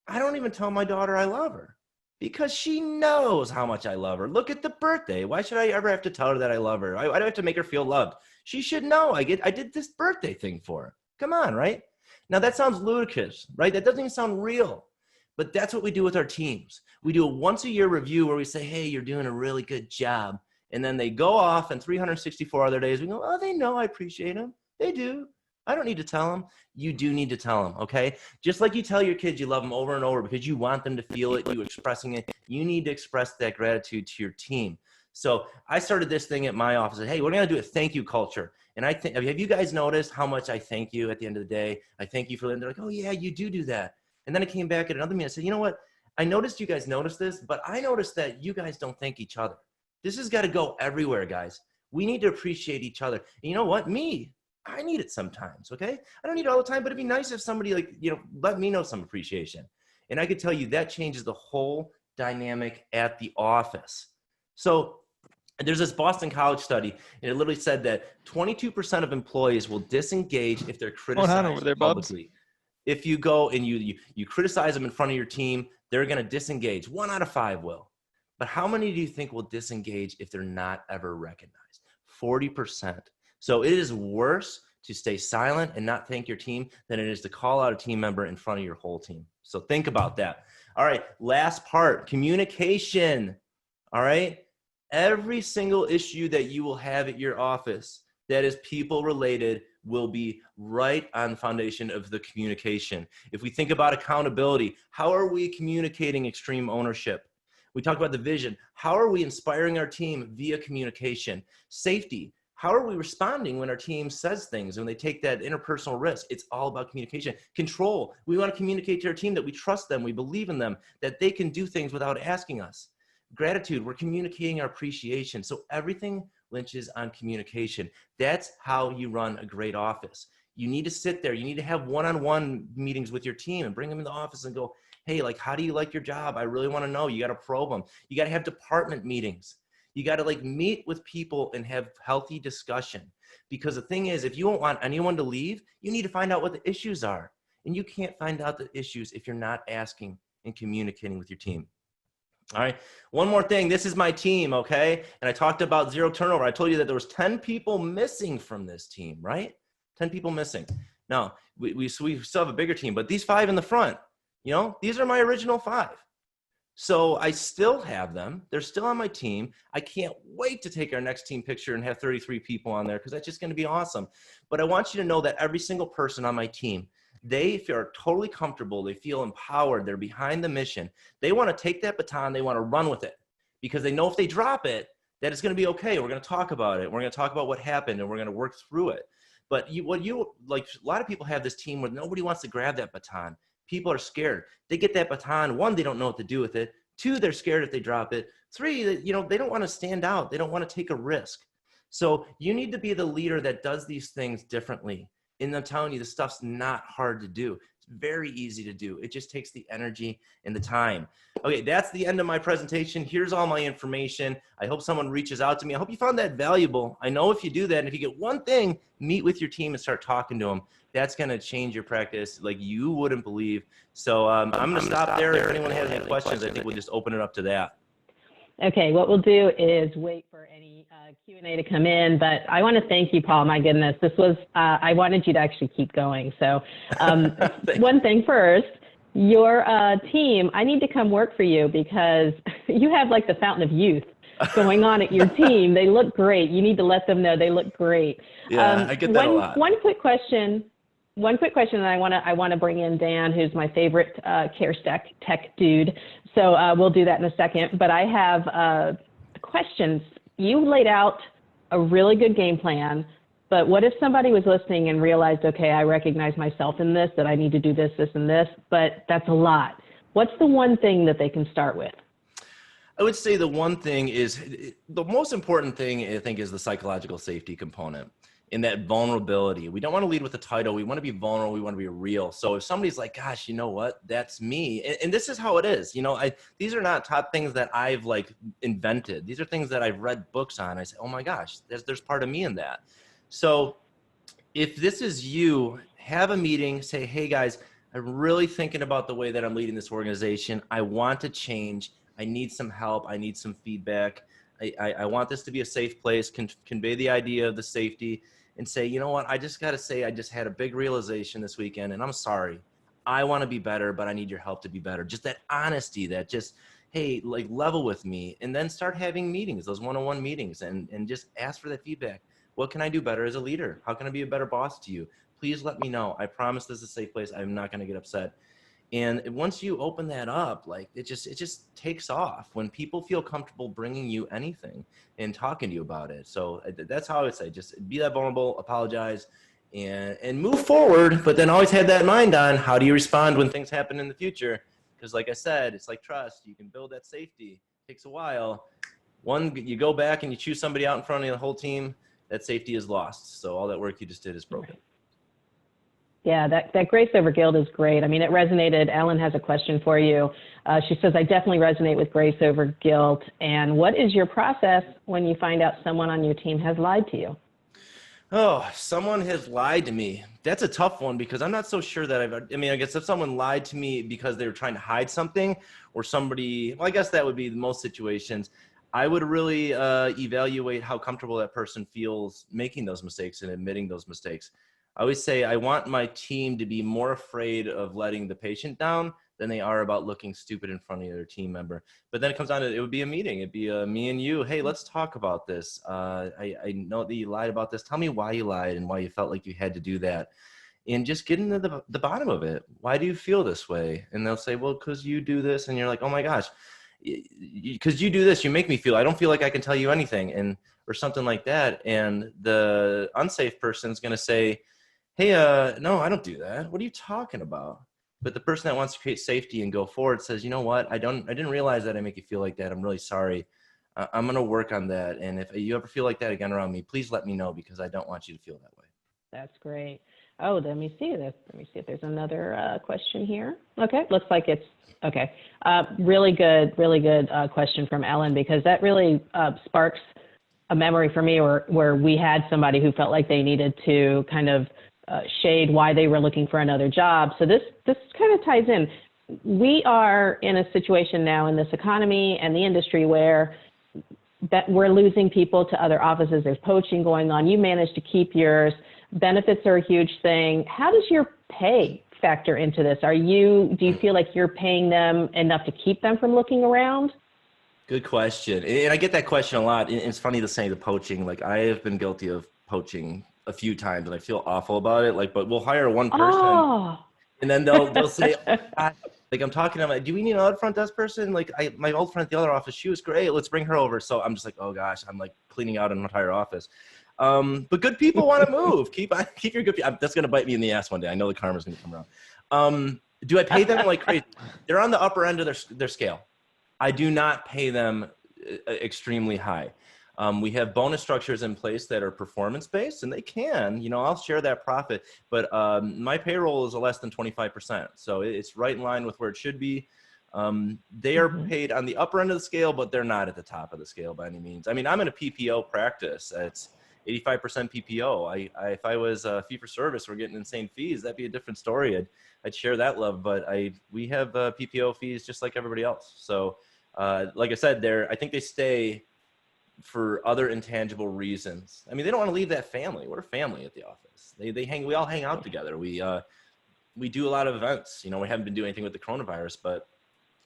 I don't even tell my daughter I love her because she knows how much I love her. Look at the birthday. Why should I ever have to tell her that I love her? I don't have to make her feel loved. She should know I did this birthday thing for her. Come on, right? Now that sounds ludicrous, right? That doesn't even sound real, but that's what we do with our teams. We do a once a year review where we say, hey, you're doing a really good job. And then they go off and 364 other days, we go, oh, they know I appreciate them. They do. I don't need to tell them. You do need to tell them, okay? Just like you tell your kids you love them over and over because you want them to feel it, you expressing it, you need to express that gratitude to your team. So I started this thing at my office. Hey, we're gonna do a thank you culture. And I think, have you guys noticed how much I thank you at the end of the day? I thank you for that. They're like, oh yeah, you do that. And then I came back at another meeting and said, you know what? I noticed you guys noticed this, but I noticed that you guys don't thank each other. This has got to go everywhere, guys. We need to appreciate each other. And you know what? I need it sometimes, okay? I don't need it all the time, but it'd be nice if somebody let me know some appreciation. And I could tell you that changes the whole dynamic at the office. So there's this Boston College study, and it literally said that 22% of employees will disengage if they're criticized over there, publicly. If you go and you criticize them in front of your team, they're gonna disengage. 1 out of 5 will. But how many do you think will disengage if they're not ever recognized? 40%. So it is worse to stay silent and not thank your team than it is to call out a team member in front of your whole team. So think about that. All right, last part, communication. All right, every single issue that you will have at your office that is people related will be right on the foundation of the communication. If we think about accountability, how are we communicating extreme ownership? We talk about the vision. How are we inspiring our team via communication? Safety. How are we responding when our team says things, when they take that interpersonal risk? It's all about communication. Control. We want to communicate to our team that we trust them, we believe in them, that they can do things without asking us. Gratitude. We're communicating our appreciation. So everything lynches on communication. That's how you run a great office. You need to sit there. You need to have one-on-one meetings with your team and bring them in the office and go, hey, like, how do you like your job? I really want to know. You got to probe them. You got to have department meetings. You got to meet with people and have healthy discussion. Because the thing is, if you don't want anyone to leave, you need to find out what the issues are. And you can't find out the issues if you're not asking and communicating with your team. All right, one more thing. This is my team, okay? And I talked about zero turnover. I told you that there was 10 people missing from this team, right? 10 people missing. Now, we still have a bigger team, but these 5 in the front, these are my original 5. So I still have them. They're still on my team. I can't wait to take our next team picture and have 33 people on there because that's just going to be awesome. But I want you to know that every single person on my team, they feel totally comfortable. They feel empowered. They're behind the mission. They want to take that baton. They want to run with it because they know if they drop it, that it's going to be okay. We're going to talk about it. We're going to talk about what happened and we're going to work through it. But a lot of people have this team where nobody wants to grab that baton. People are scared. They get that baton. 1, they don't know what to do with it. 2, they're scared if they drop it. 3, they don't want to stand out. They don't want to take a risk. So you need to be the leader that does these things differently. And I'm telling you, this stuff's not hard to do. It's very easy to do. It just takes the energy and the time. Okay, that's the end of my presentation. Here's all my information. I hope someone reaches out to me. I hope you found that valuable. I know if you do that, and if you get one thing, meet with your team and start talking to them. That's going to change your practice like you wouldn't believe. So I'm going to stop there. If anyone has any questions, I think we'll just open it up to that. Okay, what we'll do is wait for any Q&A to come in, but I want to thank you, Paul. My goodness, this was, I wanted you to actually keep going. So one thing first, your team, I need to come work for you because you have like the fountain of youth going on at your team. They look great. You need to let them know they look great. Yeah, I get that a lot. One quick question, and I want to bring in Dan, who's my favorite CareStack tech dude. So we'll do that in a second. But I have questions. You laid out a really good game plan, but what if somebody was listening and realized, okay, I recognize myself in this, that I need to do this, this, and this, but that's a lot. What's the one thing that they can start with? I would say the one thing is, the most important thing I think is the psychological safety component. in that vulnerability. We don't want to lead with a title. We want to be vulnerable. We want to be real. So if somebody's like, gosh, you know what, that's me. And this is how it is. You know, these are not top things that I've like invented. These are things that I've read books on. I say, oh my gosh, there's part of me in that. So if this is you, have a meeting, say, hey guys, I'm really thinking about the way that I'm leading this organization. I want to change. I need some help. I need some feedback. I want this to be a safe place, convey the idea of the safety, and say, you know what, I just got to say, I just had a big realization this weekend, and I'm sorry. I want to be better, but I need your help to be better. Just that honesty, that just, hey, like level with me, and then start having meetings, those one-on-one meetings, and just ask for that feedback. What can I do better as a leader? How can I be a better boss to you? Please let me know. I promise this is a safe place. I'm not going to get upset. And once you open that up, like it just takes off when people feel comfortable bringing you anything and talking to you about it. So that's how I would say, just be that vulnerable, apologize, and move forward. But then always have that in mind on how do you respond when things happen in the future? Because like I said, it's like trust. You can build that safety. It takes a while. You go back and you choose somebody out in front of the whole team, that safety is lost. So all that work you just did is broken. Yeah, that grace over guilt is great. I mean, it resonated. Ellen has a question for you. She says, I definitely resonate with grace over guilt. And what is your process when you find out someone on your team has lied to you? Oh, someone has lied to me. That's a tough one because I'm not so sure that I guess if someone lied to me because they were trying to hide something or somebody, well, I guess that would be most situations. I would really evaluate how comfortable that person feels making those mistakes and admitting those mistakes. I always say I want my team to be more afraid of letting the patient down than they are about looking stupid in front of their team member. But then it comes down to, it would be a meeting. It'd be me and you. Hey, let's talk about this. I know that you lied about this. Tell me why you lied and why you felt like you had to do that. And just get into the bottom of it. Why do you feel this way? And they'll say, well, because you do this. And you're like, oh my gosh, because you do this, you make me feel, I don't feel like I can tell you anything, or something like that. And the unsafe person's going to say, hey, no, I don't do that. What are you talking about? But the person that wants to create safety and go forward says, you know what? I didn't realize that I make you feel like that. I'm really sorry. I'm going to work on that. And if you ever feel like that again around me, please let me know because I don't want you to feel that way. That's great. Oh, let me see this. Let me see if there's another question here. Okay, looks like it's okay. Really good question from Ellen, because that really sparks a memory for me where we had somebody who felt like they needed to kind of shade why they were looking for another job. So this kind of ties in. We are in a situation now in this economy and the industry where that we're losing people to other offices. There's poaching going on. You managed to keep yours. Benefits are a huge thing. How does your pay factor into this? Do you feel like you're paying them enough to keep them from looking around? Good question. And I get that question a lot. It's funny to say the poaching. Like I have been guilty of poaching a few times and I feel awful about it. Like, but we'll hire one person and then they'll say, oh, God, like I'm talking to them, do we need another front desk person? Like my old friend at the other office, she was great. Let's bring her over. So I'm just like, oh gosh, I'm like cleaning out an entire office. But good people want to move. Keep your good people. That's going to bite me in the ass one day. I know the karma's going to come around. Do I pay them like crazy? They're on the upper end of their scale. I do not pay them extremely high. We have bonus structures in place that are performance-based, and they can, I'll share that profit, but my payroll is less than 25%. So it's right in line with where it should be. They are paid on the upper end of the scale, but they're not at the top of the scale by any means. I mean, I'm in a PPO practice. It's 85% PPO. If I was fee for service, we're getting insane fees. That'd be a different story. I'd share that love, but we have PPO fees just like everybody else. So like I said, I think they stay for other intangible reasons. I mean, they don't want to leave that family. We're a family at the office. We all hang out together. We do a lot of events. We haven't been doing anything with the coronavirus, but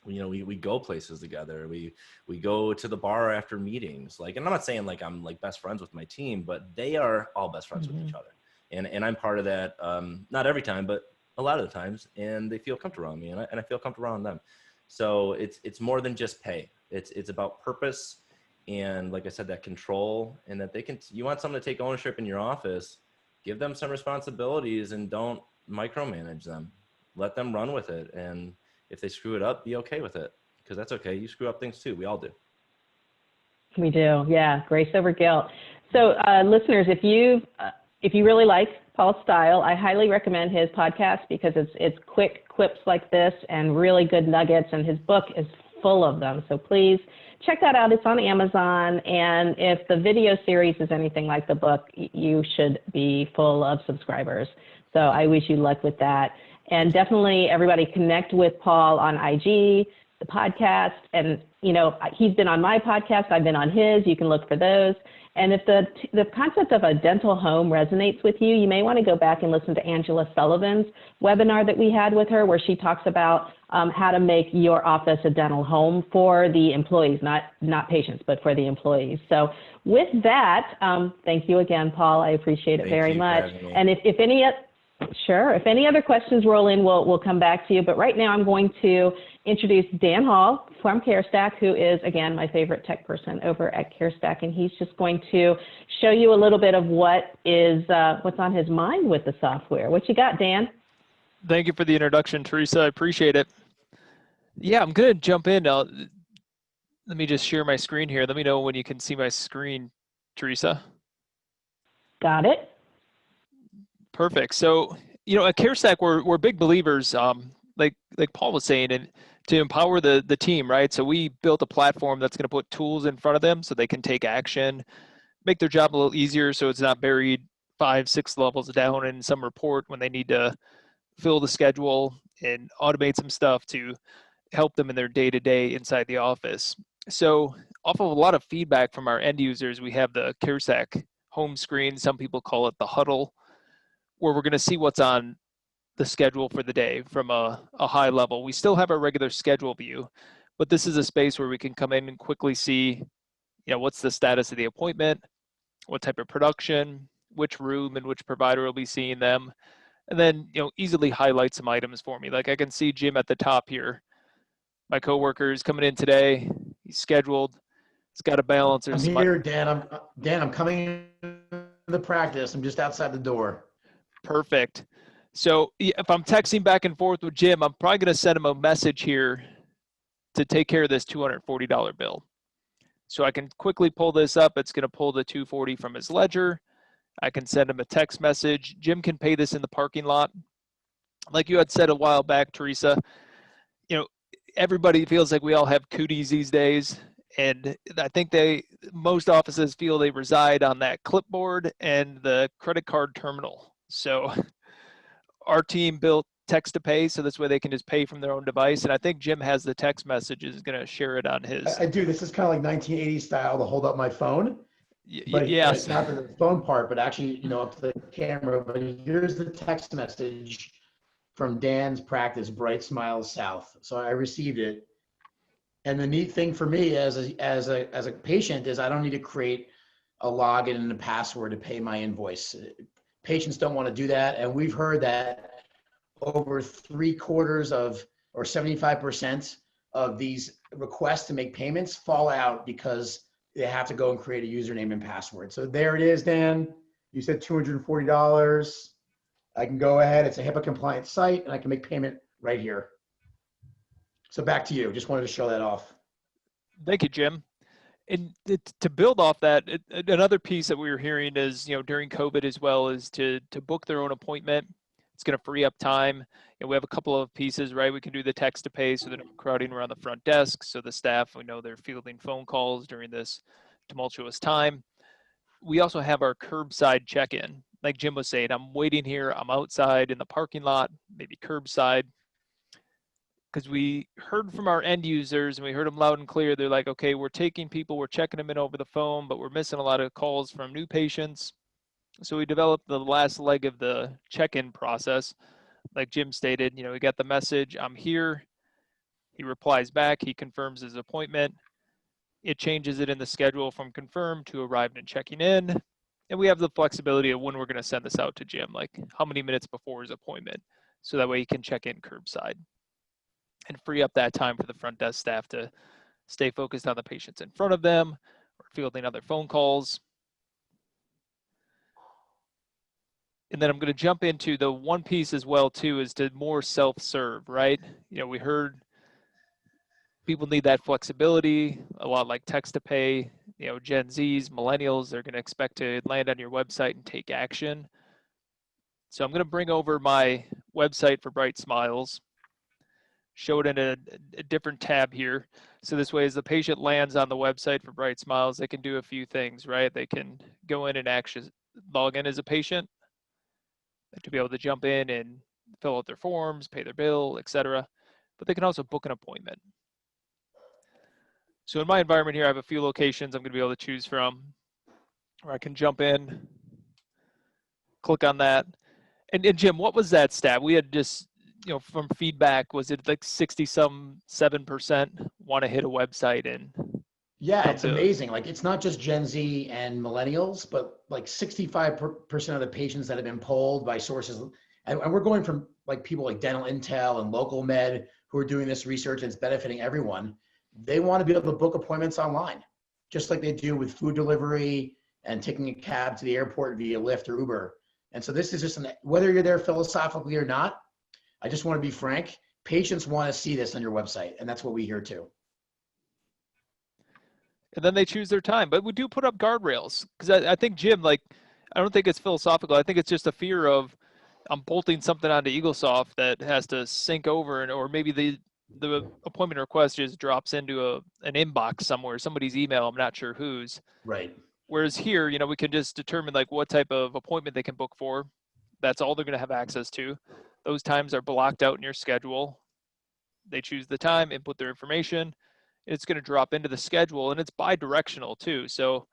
we go places together. We go to the bar after meetings. And I'm not saying like I'm like best friends with my team, but they are all best friends with each other. And I'm part of that. Not every time, but a lot of the times. And they feel comfortable around me, and I feel comfortable around them. So it's more than just pay. It's about purpose. And like I said, that control, and that you want someone to take ownership in your office, give them some responsibilities and don't micromanage them. Let them run with it. And if they screw it up, be okay with it, because that's okay. You screw up things too. We all do. We do. Yeah. Grace over guilt. So listeners, if you've if you really like Paul's style, I highly recommend his podcast because it's quick quips like this and really good nuggets, and his book is full of them. So please check that out. It's on Amazon, and if the video series is anything like the book, you should be full of subscribers. So I wish you luck with that. And definitely everybody connect with Paul on IG, the podcast, and you know, he's been on my podcast, I've been on his, you can look for those. And if the concept of a dental home resonates with you, you may want to go back and listen to Angela Sullivan's webinar that we had with her, where she talks about how to make your office a dental home for the employees, not patients, but for the employees. So with that, thank you again, Paul. I appreciate it very much. And if any other questions roll in, we'll come back to you. But right now I'm going to introduce Dan Hall from CareStack, who is, again, my favorite tech person over at CareStack. And he's just going to show you a little bit of what's on his mind with the software. What you got, Dan? Thank you for the introduction, Teresa. I appreciate it. Yeah, I'm going to jump in. Let me just share my screen here. Let me know when you can see my screen, Teresa. Got it. Perfect. So, you know, at CareStack, we're big believers, like Paul was saying, and to empower the team, right? So we built a platform that's going to put tools in front of them so they can take action, make their job a little easier so it's not buried 5-6 levels down in some report when they need to fill the schedule and automate some stuff to help them in their day-to-day inside the office. So off of a lot of feedback from our end users, we have the CareStack home screen. Some people call it the huddle, where we're going to see what's on the schedule for the day from a high level. We still have our regular schedule view, but this is a space where we can come in and quickly see, you know, what's the status of the appointment, what type of production, which room and which provider will be seeing them, and then, you know, easily highlight some items for me. Like I can see Jim at the top here. My coworker is coming in today. He's scheduled. He's got a balance. I'm here, Dan. I'm coming to the practice. I'm just outside the door. Perfect. So if I'm texting back and forth with Jim, I'm probably going to send him a message here to take care of this $240 bill. So I can quickly pull this up. It's going to pull the $240 from his ledger. I can send him a text message. Jim can pay this in the parking lot. Like you had said a while back, Teresa, you know, everybody feels like we all have cooties these days. And I think most offices feel they reside on that clipboard and the credit card terminal. So our team built text to pay, so this way they can just pay from their own device. And I think Jim has the text messages, is going to share it on his. I do. This is kind of like 1980s style to hold up my phone. But yes. It's not the phone part, but actually, you know, up to the camera. But here's the text message from Dan's practice, Bright Smiles South. So I received it. And the neat thing for me as a patient is I don't need to create a login and a password to pay my invoice. Patients don't want to do that. And we've heard that over 3/4 of, or 75% of these requests to make payments fall out because they have to go and create a username and password. So there it is, Dan. You said $240. I can go ahead. It's a HIPAA compliant site and I can make payment right here. So back to you. Just wanted to show that off. Thank you, Jim. And to build off that, another piece that we were hearing is, you know, during COVID as well, is to book their own appointment. It's going to free up time. And we have a couple of pieces, right? We can do the text to pay so they're not crowding around the front desk. So the staff, we know they're fielding phone calls during this tumultuous time. We also have our curbside check-in. Like Jim was saying, I'm waiting here. I'm outside in the parking lot, maybe curbside. Because we heard from our end users and we heard them loud and clear. They're like, okay, we're taking people, we're checking them in over the phone, but we're missing a lot of calls from new patients. So we developed the last leg of the check-in process. Like Jim stated, you know, we got the message, I'm here. He replies back, he confirms his appointment. It changes it in the schedule from confirmed to arrived and checking in. And we have the flexibility of when we're going to send this out to Jim, like how many minutes before his appointment. So that way he can check in curbside and free up that time for the front desk staff to stay focused on the patients in front of them or fielding other phone calls. And then I'm going to jump into the one piece as well too, is to more self-serve, right? You know, we heard people need that flexibility, a lot like text to pay. Gen Zs, millennials, they're going to expect to land on your website and take action. So I'm going to bring over my website for Bright Smiles, show it in a different tab here. So this way, as the patient lands on the website for Bright Smiles, they can do a few things, right? They can go in and actually log in as a patient to be able to jump in and fill out their forms, pay their bill, etc. But they can also book an appointment. So in my environment here, I have a few locations I'm going to be able to choose from where I can jump in, click on that. And Jim, what was that stat? We had just, from feedback, was it like 67% want to hit a website and Yeah, it's amazing. Like, it's not just Gen Z and millennials, but like 65% of the patients that have been polled by sources, and we're going from like people like Dental Intel and Local Med who are doing this research, and it's benefiting everyone. They want to be able to book appointments online, just like they do with food delivery and taking a cab to the airport via Lyft or Uber. And so this is just whether you're there philosophically or not, I just want to be frank, patients want to see this on your website, and that's what we hear too. And then they choose their time. But we do put up guardrails, because I think, Jim, like, I don't think it's philosophical. I think it's just a fear of I'm bolting something onto EagleSoft that has to sync over, or maybe the appointment request just drops into an inbox somewhere, somebody's email, I'm not sure whose. Right. Whereas here, we can just determine like what type of appointment they can book for. That's all they're going to have access to. Those times are blocked out in your schedule. They choose the time, input their information. It's going to drop into the schedule, and it's bi-directional too. So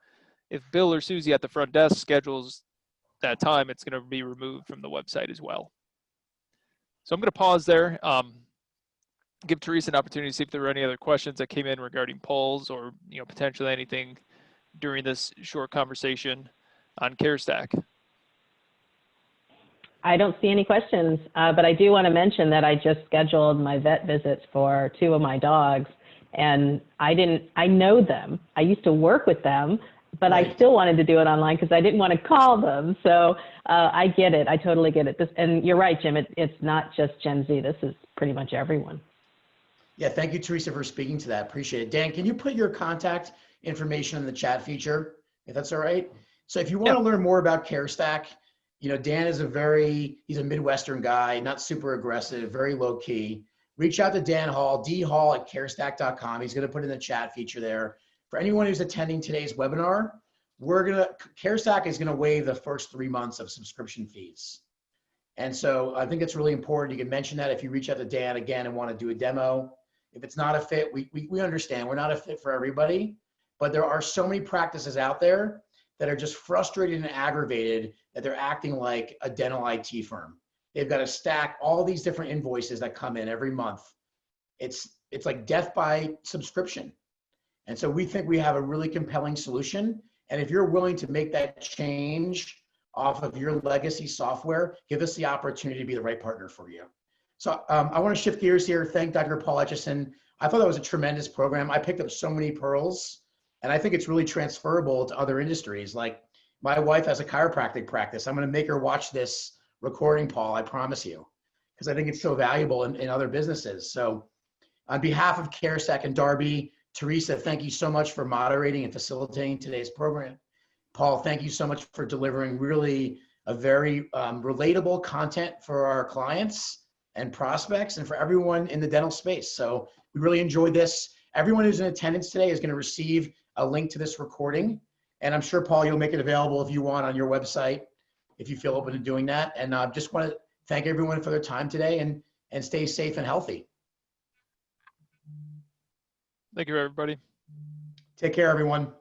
if Bill or Susie at the front desk schedules that time, it's going to be removed from the website as well. So I'm going to pause there. Give Teresa an opportunity to see if there were any other questions that came in regarding polls or potentially anything during this short conversation on CareStack. I don't see any questions, but I do want to mention that I just scheduled my vet visits for 2 of my dogs, and I know them. I used to work with them, but Right. I still wanted to do it online because I didn't want to call them. So I get it. I totally get it. And you're right, Jim. It's not just Gen Z. This is pretty much everyone. Yeah, thank you, Teresa, for speaking to that. Appreciate it. Dan, can you put your contact information in the chat feature, if that's all right? So if you want to learn more about CareStack, Dan is he's a Midwestern guy, not super aggressive, very low key. Reach out to Dan Hall, dhall@carestack.com. He's going to put in the chat feature there. For anyone who's attending today's webinar, CareStack is going to waive the first 3 months of subscription fees. And so I think it's really important. You can mention that if you reach out to Dan again and want to do a demo. If it's not a fit, we understand we're not a fit for everybody, but there are so many practices out there that are just frustrated and aggravated that they're acting like a dental IT firm. They've got to stack all these different invoices that come in every month. It's like death by subscription. And so we think we have a really compelling solution. And if you're willing to make that change off of your legacy software, give us the opportunity to be the right partner for you. So I want to shift gears here. Thank Dr. Paul Etchison. I thought that was a tremendous program. I picked up so many pearls, and I think it's really transferable to other industries. Like, my wife has a chiropractic practice. I'm going to make her watch this recording, Paul, I promise you, because I think it's so valuable in other businesses. So on behalf of CareStack and Darby, Teresa, thank you so much for moderating and facilitating today's program. Paul, thank you so much for delivering really a very relatable content for our clients and prospects and for everyone in the dental space. So we really enjoyed this. Everyone who's in attendance today is going to receive a link to this recording. And I'm sure, Paul, you'll make it available if you want on your website, if you feel open to doing that. And just want to thank everyone for their time today, and stay safe and healthy. Thank you, everybody. Take care, everyone.